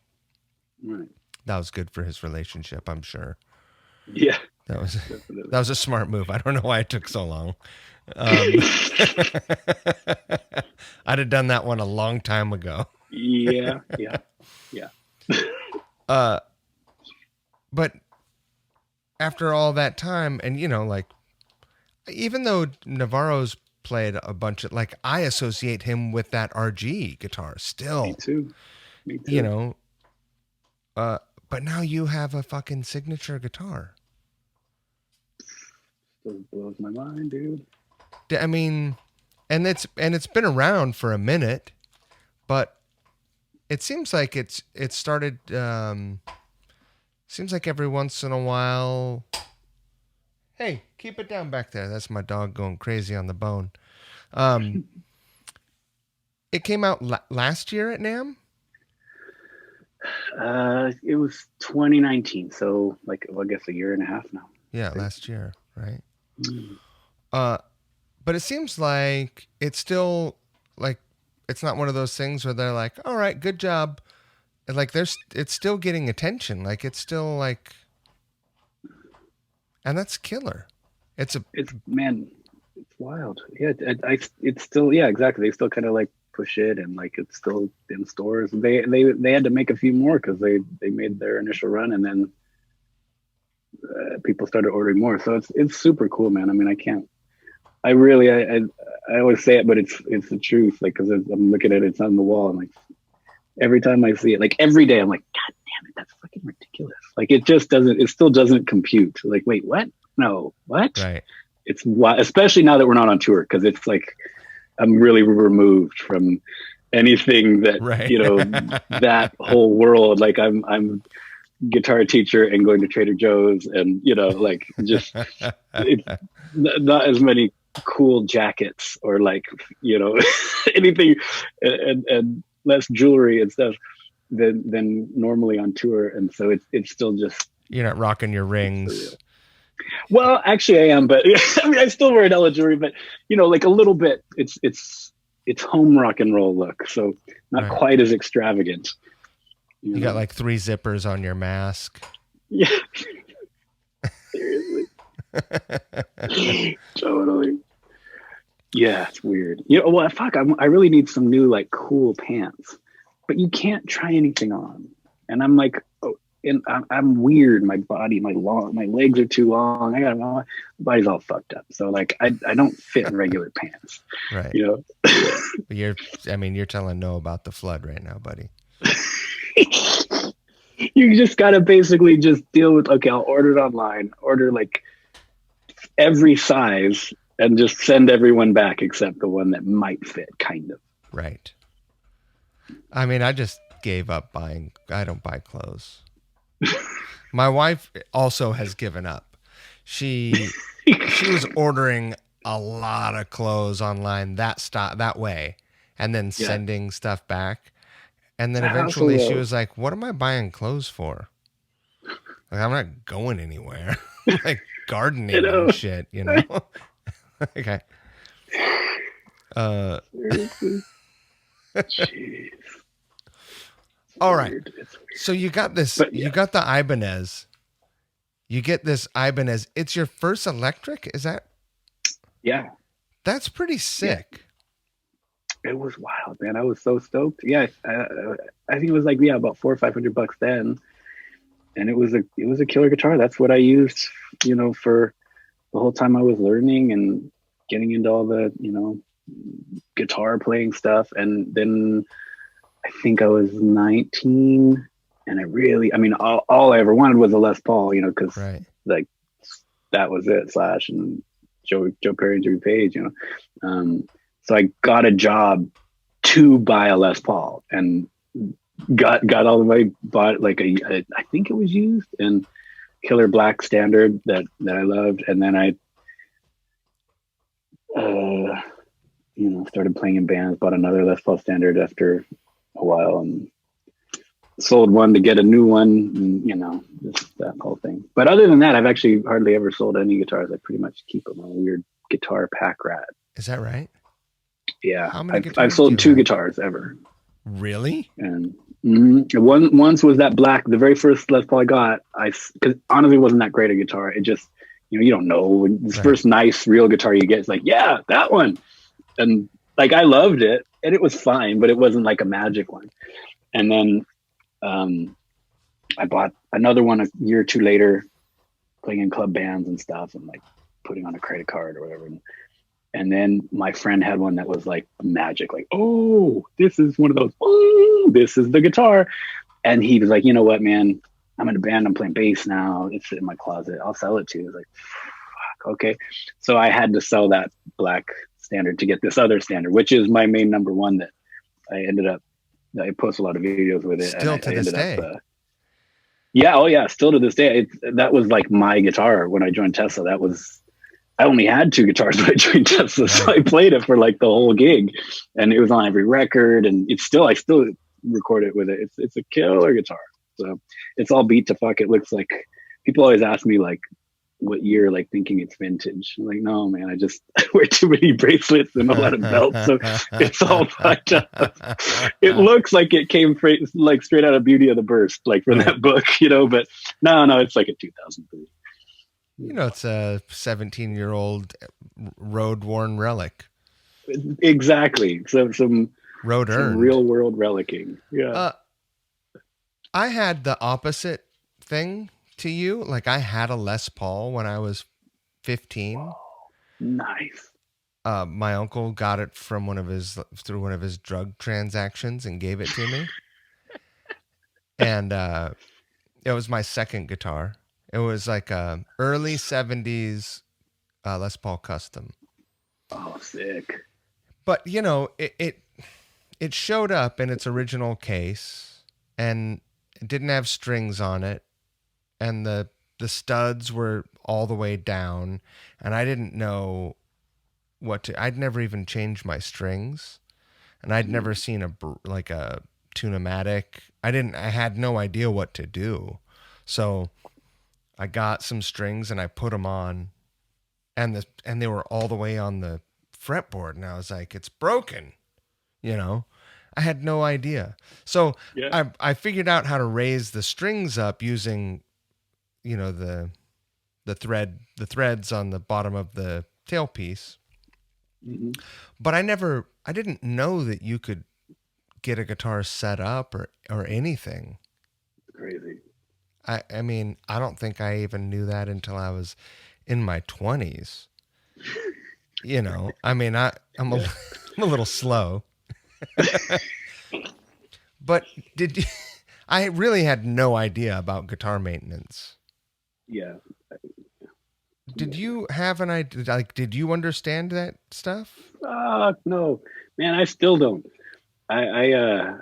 Right. That was good for his relationship, I'm sure. Yeah. That was a smart move. I don't know why it took so long. I'd have done that one a long time ago. Yeah. But after all that time, and like, even though Navarro's played a bunch of, like, I associate him with that RG guitar still. Me too. But now you have a fucking signature guitar. Still blows my mind, dude. I mean, and it's been around for a minute, but it seems like it started. Seems like every once in a while. Hey, keep it down back there. That's my dog going crazy on the bone. It came out last year at NAMM. It was 2019, so like I guess a year and a half now. Yeah, last year, right? But it seems like it's still like it's not one of those things where they're like, "All right, good job." And like it's still getting attention. Like it's still like, and that's killer. It's wild. Yeah, it's still, yeah, exactly. They still kind of like push it, and like it's still in stores. They had to make a few more because they made their initial run, and then people started ordering more. So it's super cool, man. I mean, I always say it, but it's the truth. Like, because I'm looking at it, it's on the wall, and like every time I see it, like every day, I'm like, God damn it, that's fucking ridiculous. Like it still doesn't compute. Like, wait, what? No, what? right. It's especially now that we're not on tour, because it's like I'm really removed from anything that that whole world. Like I'm guitar teacher and going to Trader Joe's, and like just it's not as many cool jackets or like anything and less jewelry and stuff than normally on tour, and so it's still just, you're not rocking your rings. Well, actually I am, but I mean I still wear hella jewelry, but like a little bit. It's home rock and roll look, so not quite as extravagant. You got like 3 zippers on your mask. Yeah. Seriously. Totally. Yeah, it's weird. Well, fuck, I really need some new like cool pants, but you can't try anything on. And I'm like, and I'm weird. My body, my legs are too long. My body's all fucked up. So like, I don't fit in regular pants. Right. But you're telling no about the flood right now, buddy. You just gotta basically just deal with, okay, I'll order it online, order like every size, and just send everyone back except the one that might fit, kind of. Right. I mean, I just gave up buying. I don't buy clothes. My wife also has given up. She was ordering a lot of clothes online that way, and then Yeah. sending stuff back. And then Also, eventually she was like, "What am I buying clothes for? Like, I'm not going anywhere. I'm like you gardening and know, shit, you know?" Okay. seriously. Jeez. It's All right. weird. It's weird. So you got this. But You yeah, got the Ibanez. You get this Ibanez. It's your first electric. Is that? yeah, That's pretty yeah. sick. It was wild, man. I was so stoked. Yeah, I think it was like about $400 or $500 then, and it was a killer guitar. That's what I used, for the whole time I was learning and getting into all the guitar playing stuff. And then I think I was 19, and I mean, all I ever wanted was a Les Paul, because Right. like that was it. Slash and Joe Perry and Jimmy Page, So I got a job to buy a Les Paul and got all the way, bought like I think it was used, and killer black standard that I loved. And then I started playing in bands, bought another Les Paul standard after a while, and sold one to get a new one, and, just that whole thing. But other than that, I've actually hardly ever sold any guitars. I pretty much keep them. I'm a weird guitar pack rat. Is that right? Yeah, How many I've guitars sold do you 2 have? guitars ever, Really? and once was that black. The very first Les Paul I got, because honestly, it wasn't that great a guitar. It just, you don't know, when this Right. first nice real guitar you get, it's like, yeah, that one, and like I loved it, and it was fine, but it wasn't like a magic one. And then I bought another one a year or two later, playing in club bands and stuff, and like putting on a credit card or whatever. And then my friend had one that was like magic, like, oh, this is one of those, oh, this is the guitar. And he was like, you know what, man, I'm in a band, I'm playing bass now. It's in my closet. I'll sell it to you. I was like, fuck, okay. So I had to sell that black standard to get this other standard, which is my main number one that I post a lot of videos with it. Still and to this day. Yeah. Oh yeah. Still to this day. That was like my guitar when I joined Tesla. I only had 2 guitars when I joined Tesla, so I played it for like the whole gig, and it was on every record, and I still record it with it. It's a killer guitar. So it's all beat to fuck. It looks like, people always ask me like what year, like thinking it's vintage. I'm like, no, man, I just wear too many bracelets and a lot of belts, so it's all fucked up. It looks like it came straight out of Beauty of the Burst, like from that book, but no, it's like a 2003. It's a 17-year-old road-worn relic. Exactly. So some Road-earned. real world relicking. Yeah. I had the opposite thing to you. Like, I had a Les Paul when I was 15. Wow. Nice. My uncle got it through one of his drug transactions and gave it to me. And it was my second guitar. It was like a early 70s Les Paul Custom. Oh, sick. But, it showed up in its original case, and it didn't have strings on it, and the studs were all the way down, and I didn't know I'd never even changed my strings, and I'd never seen a Tune-o-matic. I had no idea what to do. So I got some strings and I put them on, and they were all the way on the fretboard, and I was like, it's broken. I had no idea. So yeah. I figured out how to raise the strings up using, the threads on the bottom of the tailpiece. Mm-hmm. But I didn't know that you could get a guitar set up or anything. Crazy. I mean, I don't think I even knew that until I was in my 20s. I mean, I'm a little slow. But I really had no idea about guitar maintenance. Yeah. Did you have an idea? Like, did you understand that stuff? No, man, I still don't. I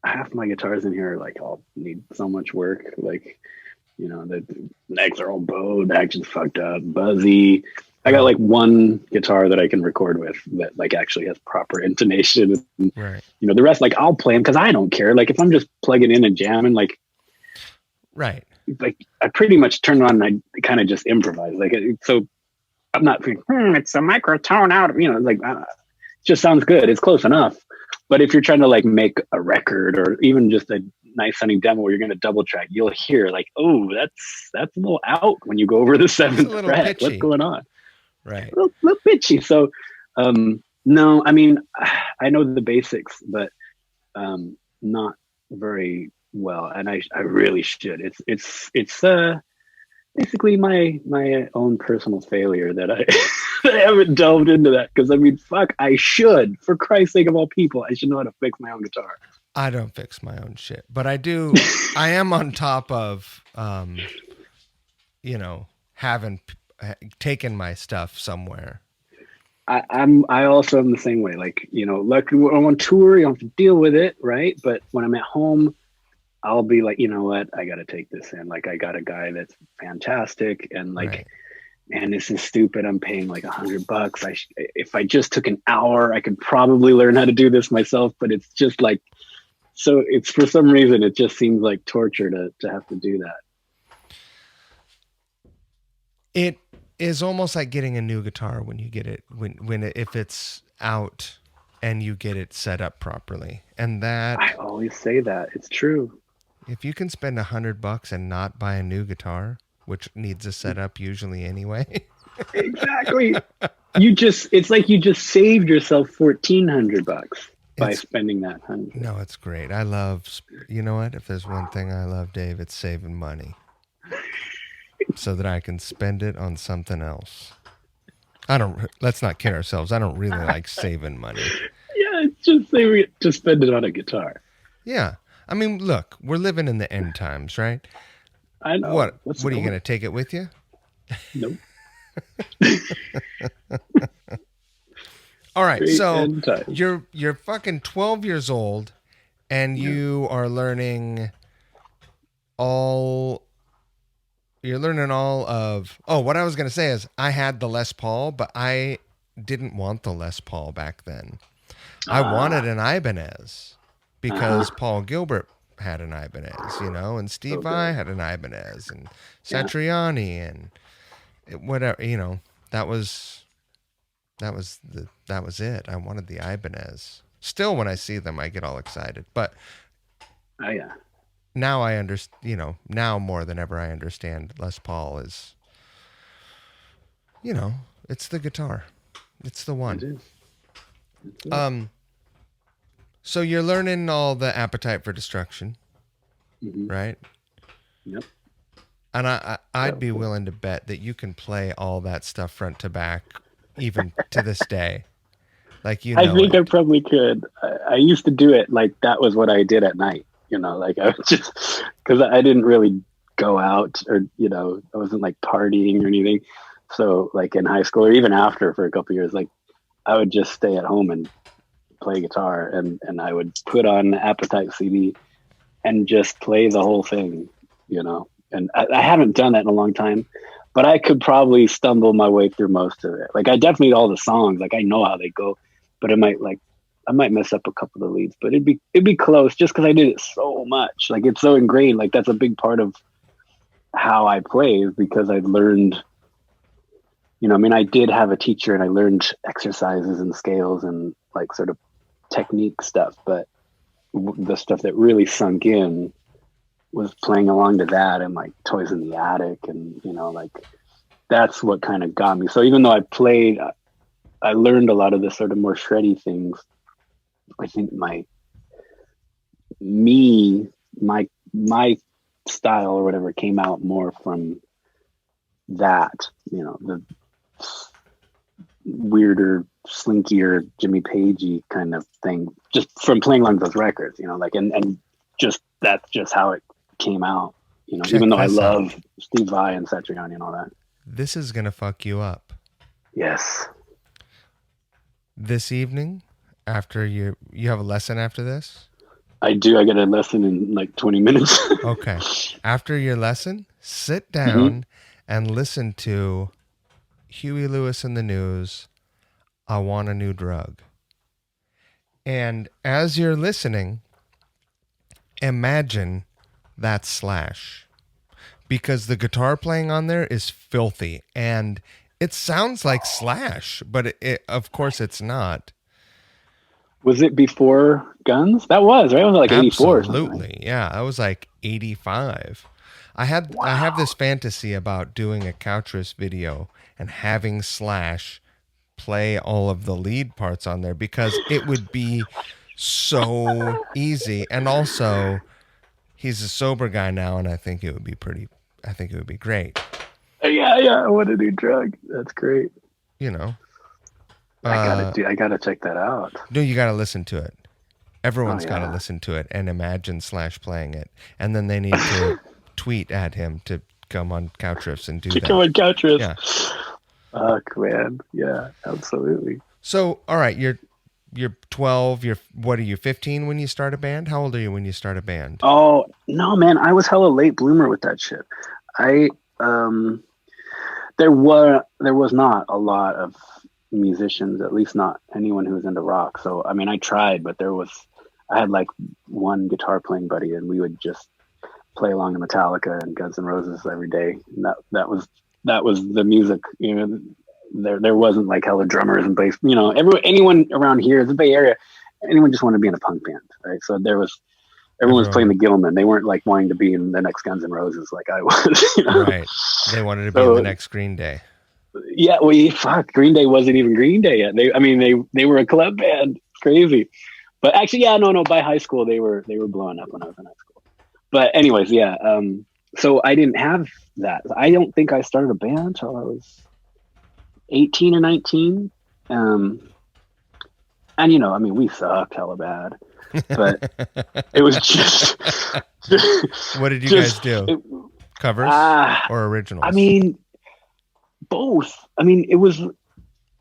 half my guitars in here like all need so much work. Like, you know, the necks are all bowed, the action's fucked up, buzzy. I got like one guitar that I can record with that like actually has proper intonation. And, Right. you know, the rest, like I'll play them because I don't care. Like if I'm just plugging in and jamming, like I pretty much turn on and I kind of just improvise. Like so, I'm not thinking it's a microtone out. You know, like it just sounds good. It's close enough. But if you're trying to like make a record or even just a nice sounding demo where you're going to double track, you'll hear like, oh, that's a little out when you go over the seventh fret. Pitchy. What's going on? Right. A little pitchy. So, no, I mean, I know the basics, but not very well. And I really should. It's basically my own personal failure that I I haven't delved into that. Because I mean, fuck, I should. For Christ's sake of all people, I should know how to fix my own guitar. I don't fix my own shit, but I do. I am on top of, you know, having taken my stuff somewhere. I also am the same way. Like, you know, like when I'm on tour, you don't have to deal with it, right? But when I'm at home, I'll be like, you know what, I got to take this in. Like, I got a guy that's fantastic, and like, right. Man, this is stupid. I'm paying like $100. If I just took an hour, I could probably learn how to do this myself. But it's just like, so it's for some reason it just seems like torture to have to do that. It is almost like getting a new guitar when you get it if it's out and you get it set up properly. And that I always say that it's true. If you can spend $100 and not buy a new guitar, which needs a setup usually anyway. Exactly. It's like you just saved yourself $1,400 by spending that $100. No, it's great. I love, you know what? If there's one thing I love, Dave, it's saving money so that I can spend it on something else. Let's not kid ourselves. I don't really like saving money. Yeah, it's just saving it to spend it on a guitar. Yeah. I mean, look, we're living in the end times, right? I know. What are you going to take it with you? Nope. All right, so you're fucking 12 years old, and you are learning all. You're learning all of. Oh, what I was going to say is I had the Les Paul, but I didn't want the Les Paul back then. I wanted an Ibanez because Paul Gilbert had an Ibanez, you know, and Steve Vai had an Ibanez, and Satriani, and whatever, you know. That was it. I wanted the Ibanez. Still, when I see them, I get all excited. But now I understand. You know, now more than ever, I understand. Les Paul is, you know, it's the guitar. It's the one. It is. So you're learning all the Appetite for Destruction, right? Yep. And I'd be willing to bet that you can play all that stuff front to back, even to this day. Like, you know, I think I probably could. I used to do it like that was what I did at night. You know, like I was just because I didn't really go out or, you know, I wasn't like partying or anything. So like in high school or even after for a couple of years, like I would just stay at home and play guitar, and I would put on the Appetite CD and just play the whole thing, you know. And I haven't done that in a long time, but I could probably stumble my way through most of it. Like I definitely all the songs, like I know how they go, but I might mess up a couple of the leads, but it'd be close just because I did it so much. Like it's so ingrained. Like that's a big part of how I play is because I learned, you know, I mean, I did have a teacher and I learned exercises and scales and like sort of technique stuff, but the stuff that really sunk in was playing along to that and like Toys in the Attic, and you know, like that's what kind of got me. So even though I played, I learned a lot of the sort of more shreddy things. I think my style or whatever came out more from that, you know, the weirder, slinkier, Jimmy Pagey kind of thing, just from playing along those records, you know, like, and just, that's just how it came out, you know, even though I love Steve Vai and Satriani and all that. This is going to fuck you up. Yes. This evening, after you have a lesson after this? I do. I got a lesson in like 20 minutes. Okay. After your lesson, sit Hmm. down and listen to Huey Lewis in the News, I Want a New Drug. And as you're listening, imagine that Slash, because the guitar playing on there is filthy and it sounds like Slash, but of course it's not. Was it before Guns? That was, right? It was like 84 or something, right? Absolutely. Yeah, I was like 85. I have this Wow. fantasy about doing a Couch Riffs video and having Slash play all of the lead parts on there because it would be so easy. And also, he's a sober guy now, and I think it would be great. Yeah, yeah. What a new drug. That's great. You know, I uh, gotta check that out. no, you got to listen to it. Oh Everyone's got to yeah. listen to it and imagine Slash playing it. And then they need to tweet at him to come on Couch Riffs and do Come that. on, Couchers. Yeah. Fuck, man. Yeah, absolutely. So, all right, you're 12, what are you, 15 when you start a band? How old are you when you start a band? Oh no, man. I was hella late bloomer with that shit. I um there was not a lot of musicians, at least not anyone who was into rock. So I mean, I tried, but I had like one guitar playing buddy, and we would just play along to Metallica and Guns N' Roses every day. And that was the music. You know, there wasn't like hella drummers and bass. You know, anyone around here, the Bay Area, anyone just wanted to be in a punk band, right? So everyone was playing Everyone, the Gilman. They weren't like wanting to be in the next Guns N' Roses like I was. You know, right. They wanted to be in the so next Green Day. yeah, fuck, Green Day wasn't even Green Day yet. They were a club band. It's crazy. But actually, yeah, no. By high school, they were blowing up when I was in high school. But anyways, yeah. So I didn't have that. I don't think I started a band until I was 18 or 19. Um, and I mean, we sucked hella bad, but it was just, What did you guys just, do? it, Covers uh, or I originals? mean, both. I mean, it was,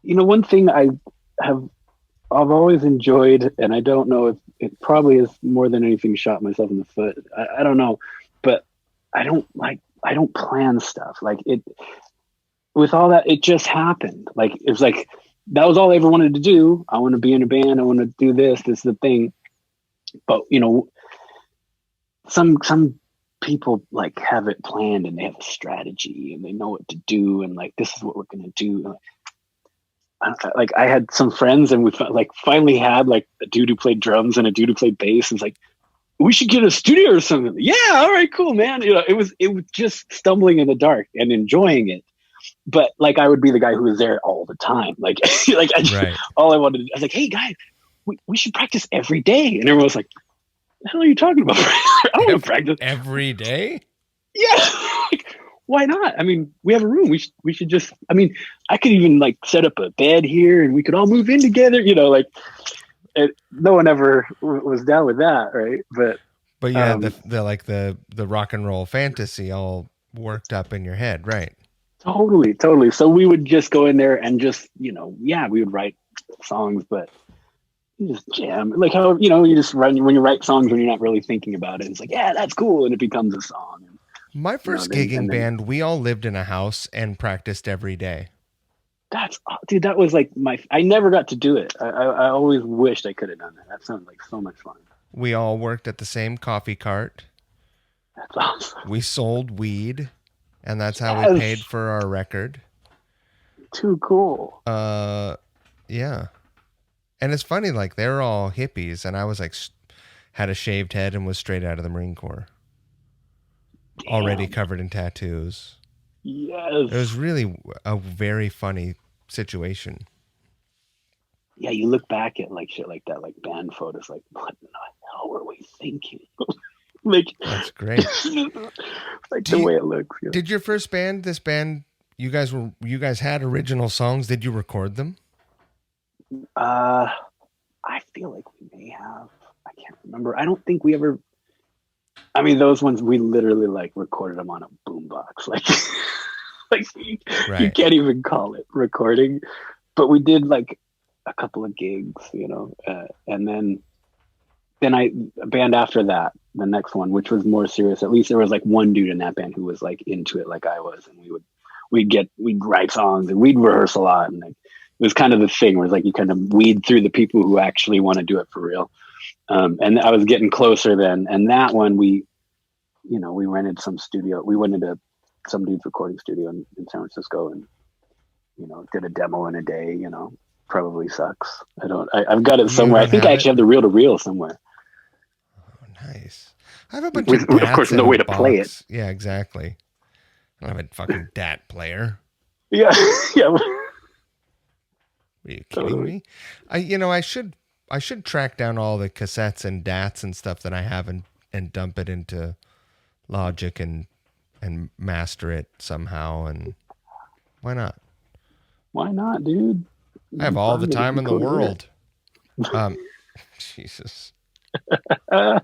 one thing I've always enjoyed, and I don't know if it probably is more than anything shot myself in the foot. I don't know, but I don't plan stuff like it. With all that, it just happened. Like it was like that was all I ever wanted to do. I want to be in a band. I want to do this. This is the thing. But some people like have it planned and they have a strategy and they know what to do and like this is what we're gonna do. Like I had some friends and we like finally had like a dude who played drums and a dude who played bass and it's like we should get a studio or something. Yeah, all right, cool, man. It was just stumbling in the dark and enjoying it. But like I would be the guy who was there all the time. Like like Right. all I wanted. I was like, hey guys, we should practice every day. And everyone was like, the hell are you talking about? I don't want to practice. Every day? Yeah. Like, why not? I mean, we have a room. We should just. I mean, I could even like set up a bed here, and we could all move in together. Like no one ever was down with that, right? But But you had the rock and roll fantasy all worked up in your head, right? totally, totally. So we would just go in there and just, yeah, we would write songs, but you just jam. Like how, you just run when you write songs when you're not really thinking about it. It's like, yeah, that's cool, and it becomes a song. And, My first gigging then band, we all lived in a house and practiced every day. dude, that was like I never got to do it. I always wished I could have done that. That sounds like so much fun. We all worked at the same coffee cart. That's awesome. We sold weed, and that's how we paid Yes, for our record. too cool. Yeah. And it's funny, like they're all hippies, and I was like, had a shaved head and was straight out of the Marine Corps, already Damn. covered in tattoos. It was Yes. really a very funny situation. Yeah, you look back at like shit like that, like band photos, like what in the hell were we thinking? Like, That's great. like Do the you, way it looks. did your first band, this band, you guys had original songs? Did you record them? Uh, I feel like we may have. I can't remember. I don't think we ever. I mean, those ones we literally like recorded them on a boombox. Like, like you Right. can't even call it recording. But we did like a couple of gigs, and then a band after that, the next one, which was more serious. At least there was like one dude in that band who was like into it, like I was, and we'd write songs and we'd rehearse a lot, and like, it was kind of the thing where it's like you kind of weed through the people who actually want to do it for real. And I was getting closer then, and that one we rented some studio. We went into some dude's recording studio in San Francisco, and did a demo in a day. Probably sucks. I've got it somewhere. I think I actually have the reel to reel somewhere. Oh, nice. I have a bunch of course, no way to play it. Yeah, exactly. I don't have a fucking DAT player. Yeah, yeah. Are you kidding me? I should track down all the cassettes and DATs and stuff that I have and dump it into Logic and master it somehow. And why not? Why not, dude? I have all the time in the world. Jesus. I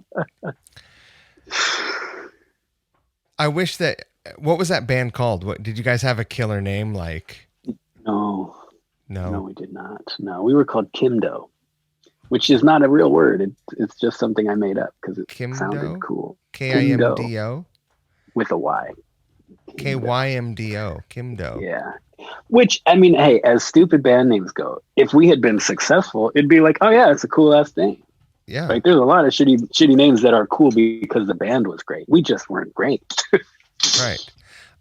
wish that. What was that band called? What did you guys have a killer name like? No, we did not. No, we were called Kimdo, which is not a real word. It's just something I made up because it sounded cool. Kimdo with a Y. Kymdo. Kimdo. Yeah. Which, I mean, hey, as stupid band names go, if we had been successful, it'd be like, oh yeah, it's a cool ass thing. Yeah. Like there's a lot of shitty names that are cool because the band was great. We just weren't great. Right.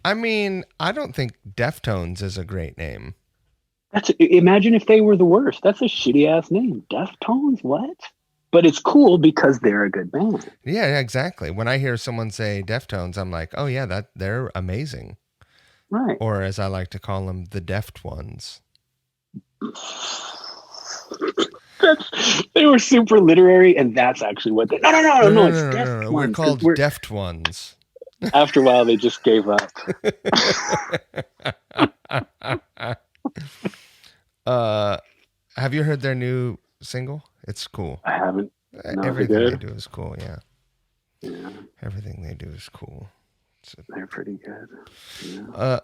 I mean, I don't think Deftones is a great name. Imagine if they were the worst. That's a shitty ass name. Deftones, what? But it's cool because they're a good band. Yeah, exactly. When I hear someone say Deftones, I'm like, oh yeah, they're amazing. Right. Or as I like to call them, the Deft Ones. They were super literary, and that's actually what they. No. It's Deft Ones. We're called Deft Ones. After a while, they just gave up. Have you heard their new single? It's cool. I haven't. No, everything they do is cool. Yeah. Everything they do is cool. They're pretty good. Yeah.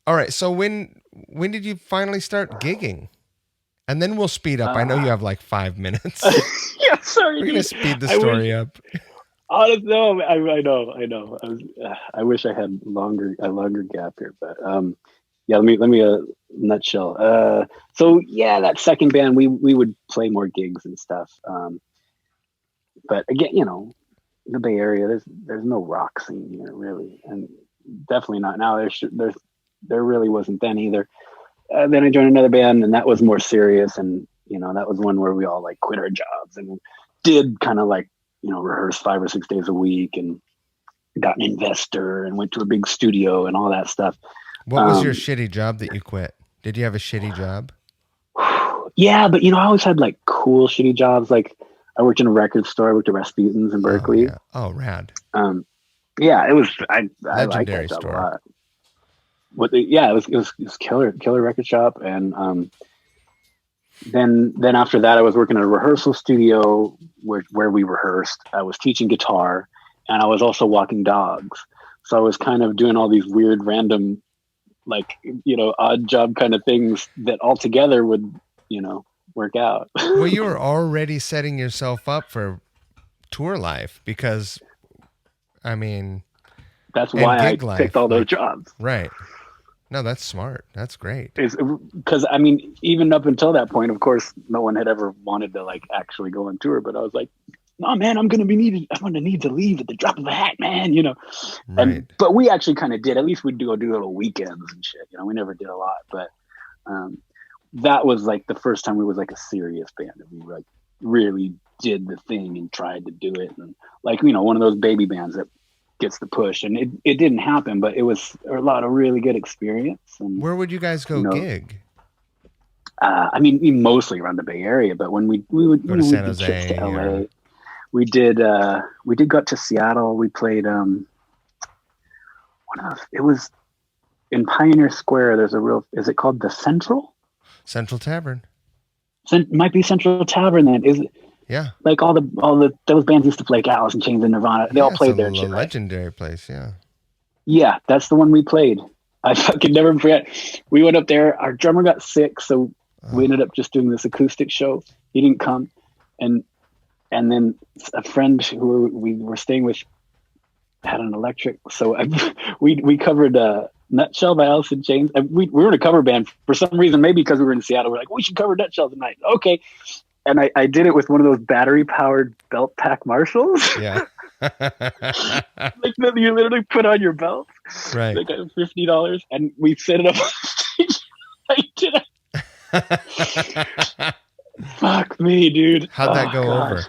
All right. So when did you finally start gigging? And then we'll speed up. I know you have like 5 minutes. Yeah, sorry. We're gonna speed the story up. No, I know. I wish I had a longer gap here, but yeah. Let me nutshell. So yeah, that second band, we would play more gigs and stuff. But again, the Bay Area, there's no rock scene here really, and definitely not now. There really wasn't then either. Then I joined another band, and that was more serious, and that was one where we all like quit our jobs and did kind of like rehearse 5 or 6 days a week, and got an investor and went to a big studio and all that stuff. What was your shitty job that you quit? Did you have a shitty job? Yeah, but I always had like cool shitty jobs. Like I worked in a record store. I worked at Rasputin's in Berkeley. Oh, rad. Yeah, it was. I liked Legendary that job store. a lot. It was killer record shop, and then after that, I was working at a rehearsal studio where we rehearsed. I was teaching guitar, and I was also walking dogs. So I was kind of doing all these weird, random, like odd job kind of things that all together would work out. Well, you were already setting yourself up for tour life because, I mean, that's why I picked all those jobs. Right. No, that's smart. That's great. Because I mean, even up until that point, of course, no one had ever wanted to like actually go on tour. But I was like, "No, man, I'm going to need to leave at the drop of a hat, man." Right. But we actually kind of did. At least we'd do little weekends and shit. We never did a lot, but that was like the first time we was like a serious band, and we like really did the thing and tried to do it, and like one of those baby bands that gets the push, and it didn't happen, but it was a lot of really good experience. And where would you guys go gig? I mean, mostly around the Bay Area, but when we would go to San Jose, to LA, we did go to Seattle. We played it was in Pioneer Square. There's is it called the Central Tavern? Might be Central Tavern then. Is it? Yeah, like all those bands used to play, like Alice in Chains and Nirvana. They all played there. It's a legendary place. Yeah. Yeah, that's the one we played. I fucking never forget. We went up there. Our drummer got sick, so we ended up just doing this acoustic show. He didn't come, and And then a friend who we were staying with had an electric. So we covered Nutshell by Alice in Chains. We were in a cover band for some reason, maybe because we were in Seattle. We're like, we should cover Nutshell tonight. Okay. And I did it with one of those battery powered belt pack Marshalls. Yeah. Like that you literally put on your belt. Right. Like $50. And we set it up on stage. I did it. Fuck me, dude. How'd that go over?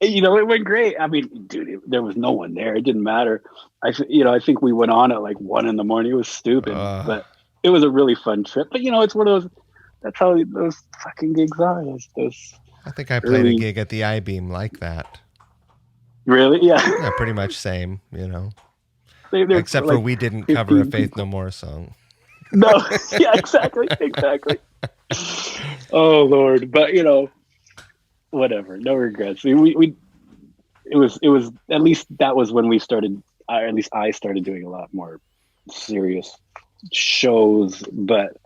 You know, it went great. I mean, dude, there was no one there. It didn't matter. I think we went on at like 1 a.m. It was stupid, but it was a really fun trip. But you know, it's one of those. That's how those fucking gigs are. Those I think I played a gig at the I-Beam like that. Really? Yeah. Yeah, pretty much same. You know, they're except like for we didn't cover a Faith No More song. No. Yeah. Exactly. Oh Lord, but you know. Whatever, no regrets. It was at least that was when we started. At least I started doing a lot more serious shows. But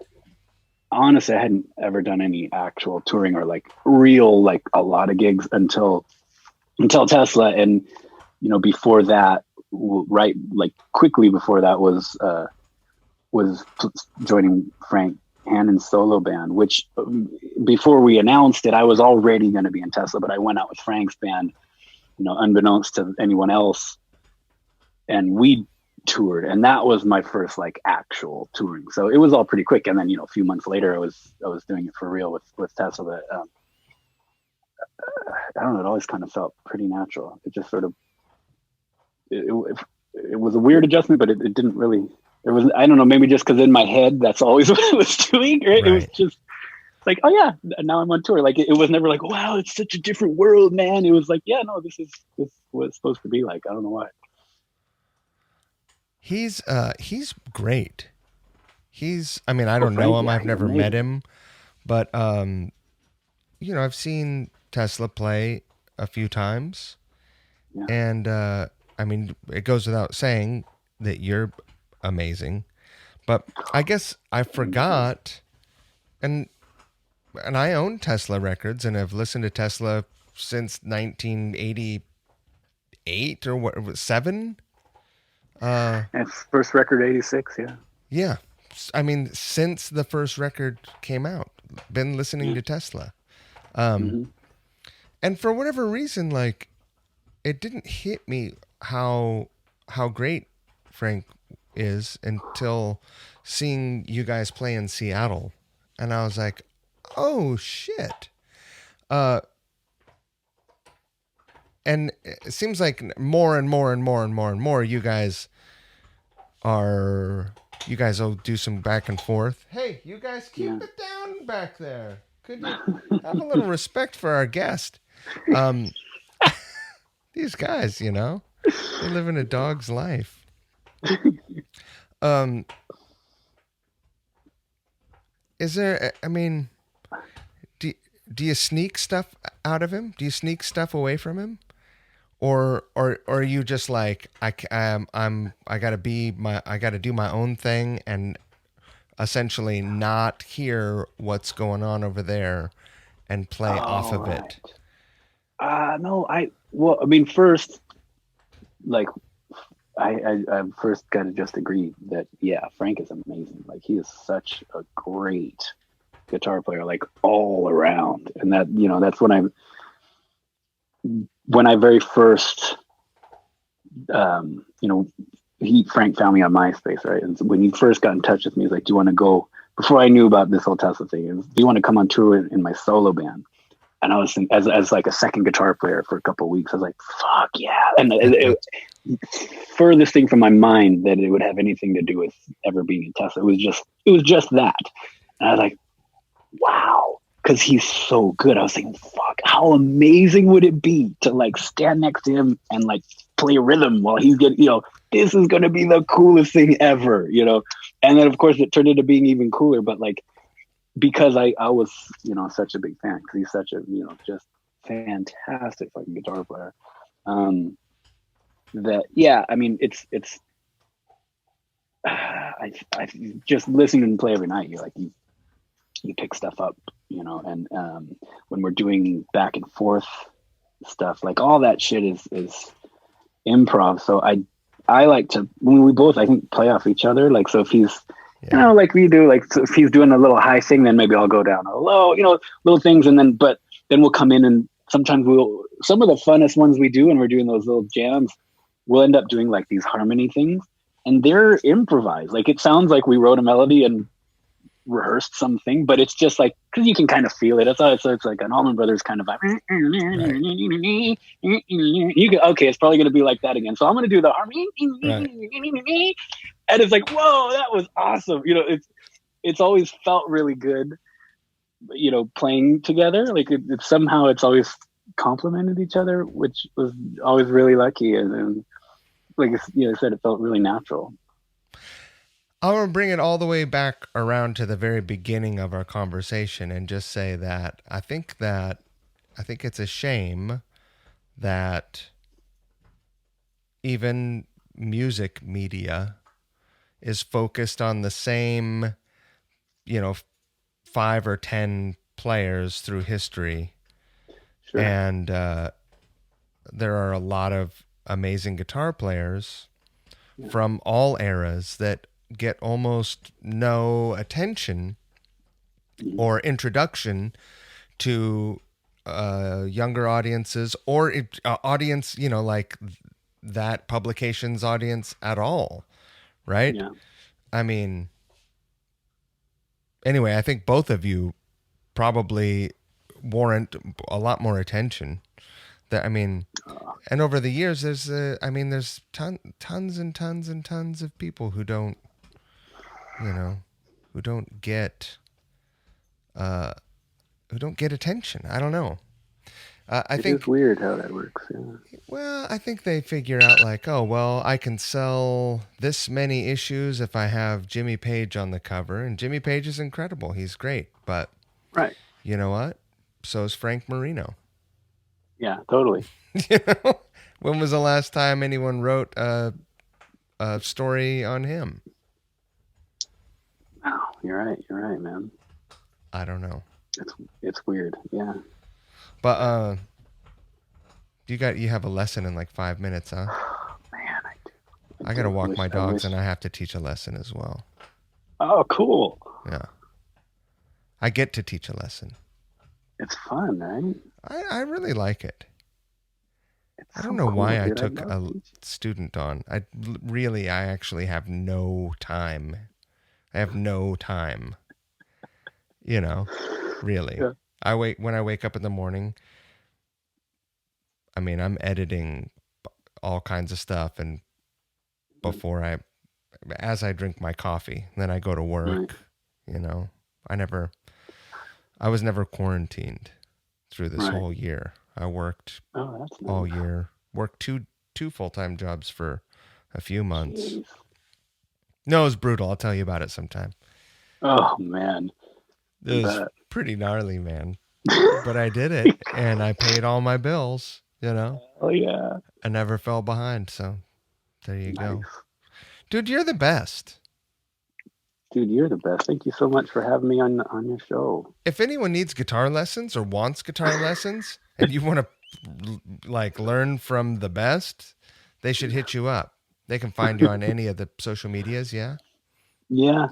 honestly, I hadn't ever done any actual touring or like real like a lot of gigs until Tesla. And you know, before that, right, like quickly before that was joining Frank Hannon's solo band, which before we announced it, I was already going to be in Tesla, but I went out with Frank's band, you know, unbeknownst to anyone else. And we toured, and that was my first like actual touring. So it was all pretty quick. And then, you know, a few months later, I was doing it for real with Tesla. But I don't know, it always kind of felt pretty natural. It just sort of, it was a weird adjustment, but it didn't really, there was, I don't know, maybe just because in my head, that's always what I was doing. Right? It was just like, oh yeah, now I'm on tour. Like it was never like, wow, it's such a different world, man. It was like, yeah, no, this is what it's supposed to be like. I don't know why. He's great. I mean, I don't know him. I've never met him, but you know, I've seen Tesla play a few times, and I mean, it goes without saying that you're amazing, but I guess I forgot, and I own Tesla records and have listened to Tesla since 1988 or what, 7? And first record 86, yeah. Yeah. I mean, since the first record came out, been listening to Tesla. And for whatever reason, like, it didn't hit me how great Frank is until seeing you guys play in Seattle. And I was like, oh shit. And it seems like more and more you guys will do some back and forth. Hey, you guys keep it down back there. Could you have a little respect for our guest? These guys, you know, they live in a dog's life. Is there, I mean, do you sneak stuff out of him? Do you sneak stuff away from him? Or are you just like, I gotta do my own thing and essentially not hear what's going on over there and play off of it? No, I mean, first, like, I first got to just agree that, yeah, Frank is amazing. Like, he is such a great guitar player, like, all around. And that, you know, that's when I very first, you know, Frank found me on MySpace, right? And when he first got in touch with me, he's like, do you want to go, before I knew about this whole Tesla thing, do you want to come on tour in my solo band? And I was thinking, as like a second guitar player for a couple of weeks, I was like, fuck yeah. And it furthest thing from my mind that it would have anything to do with ever being in Tesla. It was just that. And I was like, wow. Cause he's so good. I was thinking, fuck, how amazing would it be to like stand next to him and like play rhythm while he's getting, you know, this is going to be the coolest thing ever, you know? And then of course it turned into being even cooler, but like, because I was, you know, such a big fan, because he's such a, you know, just fantastic fucking guitar player. That, yeah, I mean, it's I just listening to him play every night. You pick stuff up, you know, and when we're doing back and forth stuff. Like all that shit is improv. So I like to, when we both, I think, play off each other. Like, so if he's, you know, like we do, like, so if he's doing a little high thing, then maybe I'll go down a low, you know, little things. And then we'll come in, and sometimes some of the funnest ones we do when we're doing those little jams, we'll end up doing like these harmony things, and they're improvised. Like, it sounds like we wrote a melody and rehearsed something, but it's just like, because you can kind of feel it. It's like an Allman Brothers kind of vibe. Right. You can, okay, it's probably going to be like that again. So I'm going to do the harmony, right. And it's like, whoa, that was awesome. You know, it's always felt really good, you know, playing together. Like somehow it's always complemented each other, which was always really lucky. And like, you know, I said, it felt really natural. I want to bring it all the way back around to the very beginning of our conversation and just say that I think it's a shame that even music media is focused on the same, you know, 5 or 10 players through history. Sure. And there are a lot of amazing guitar players from all eras that get almost no attention or introduction to younger audiences or audience, you know, like that publication's audience at all, right? Yeah. I mean, anyway, I think both of you probably warrant a lot more attention. That, I mean, and over the years, there's tons and tons and tons of people who don't, you know, who don't get attention. I don't know. I think it's weird how that works. Yeah. Well, I think they figure out like, oh, well, I can sell this many issues if I have Jimmy Page on the cover, and Jimmy Page is incredible. He's great, but right. You know what? So is Frank Marino. Yeah, totally. You know, when was the last time anyone wrote a story on him? Oh, you're right, man. I don't know. It's weird, yeah. But you have a lesson in like 5 minutes, huh? Man, I do. I gotta walk my dogs, and I have to teach a lesson as well. Oh, cool. Yeah. I get to teach a lesson. It's fun, right? I really like it. I don't know why I took a student on. I actually have no time. I have no time. You know, really. Yeah. When I wake up in the morning, I mean, I'm editing all kinds of stuff, and as I drink my coffee, then I go to work. Right. You know, I was never quarantined through this whole year. I worked all year. Worked two full-time jobs for a few months. Jeez. No, it was brutal. I'll tell you about it sometime. Oh, man. It was pretty gnarly, man. But I did it, and I paid all my bills, you know? Oh, yeah. I never fell behind, so there you go. Dude, you're the best. Dude, you're the best. Thank you so much for having me on your show. If anyone needs guitar lessons or wants guitar lessons, and you want to like learn from the best, they should hit you up. They can find you on any of the social medias, yeah? Yeah.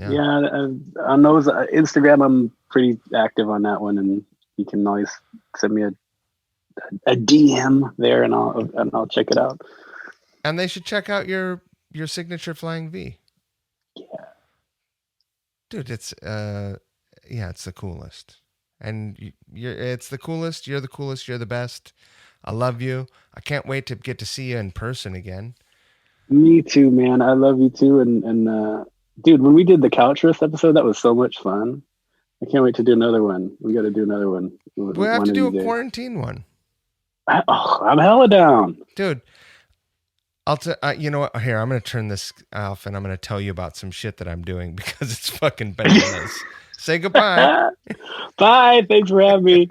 On those Instagram, I'm pretty active on that one, and you can always send me a DM there, and I'll check it out. And they should check out your signature Flying V. Yeah. Dude, it's the coolest. And it's the coolest. You're the coolest. You're the best. I love you. I can't wait to get to see you in person again. Me too, man. I love you too. And dude, when we did the Couch Riffs episode, that was so much fun. I can't wait to do another one. We got to do another one. We have to do a quarantine one. I'm hella down, dude. You know what? Here, I'm going to turn this off, and I'm going to tell you about some shit that I'm doing because it's fucking bananas. Say goodbye. Bye. Thanks for having me.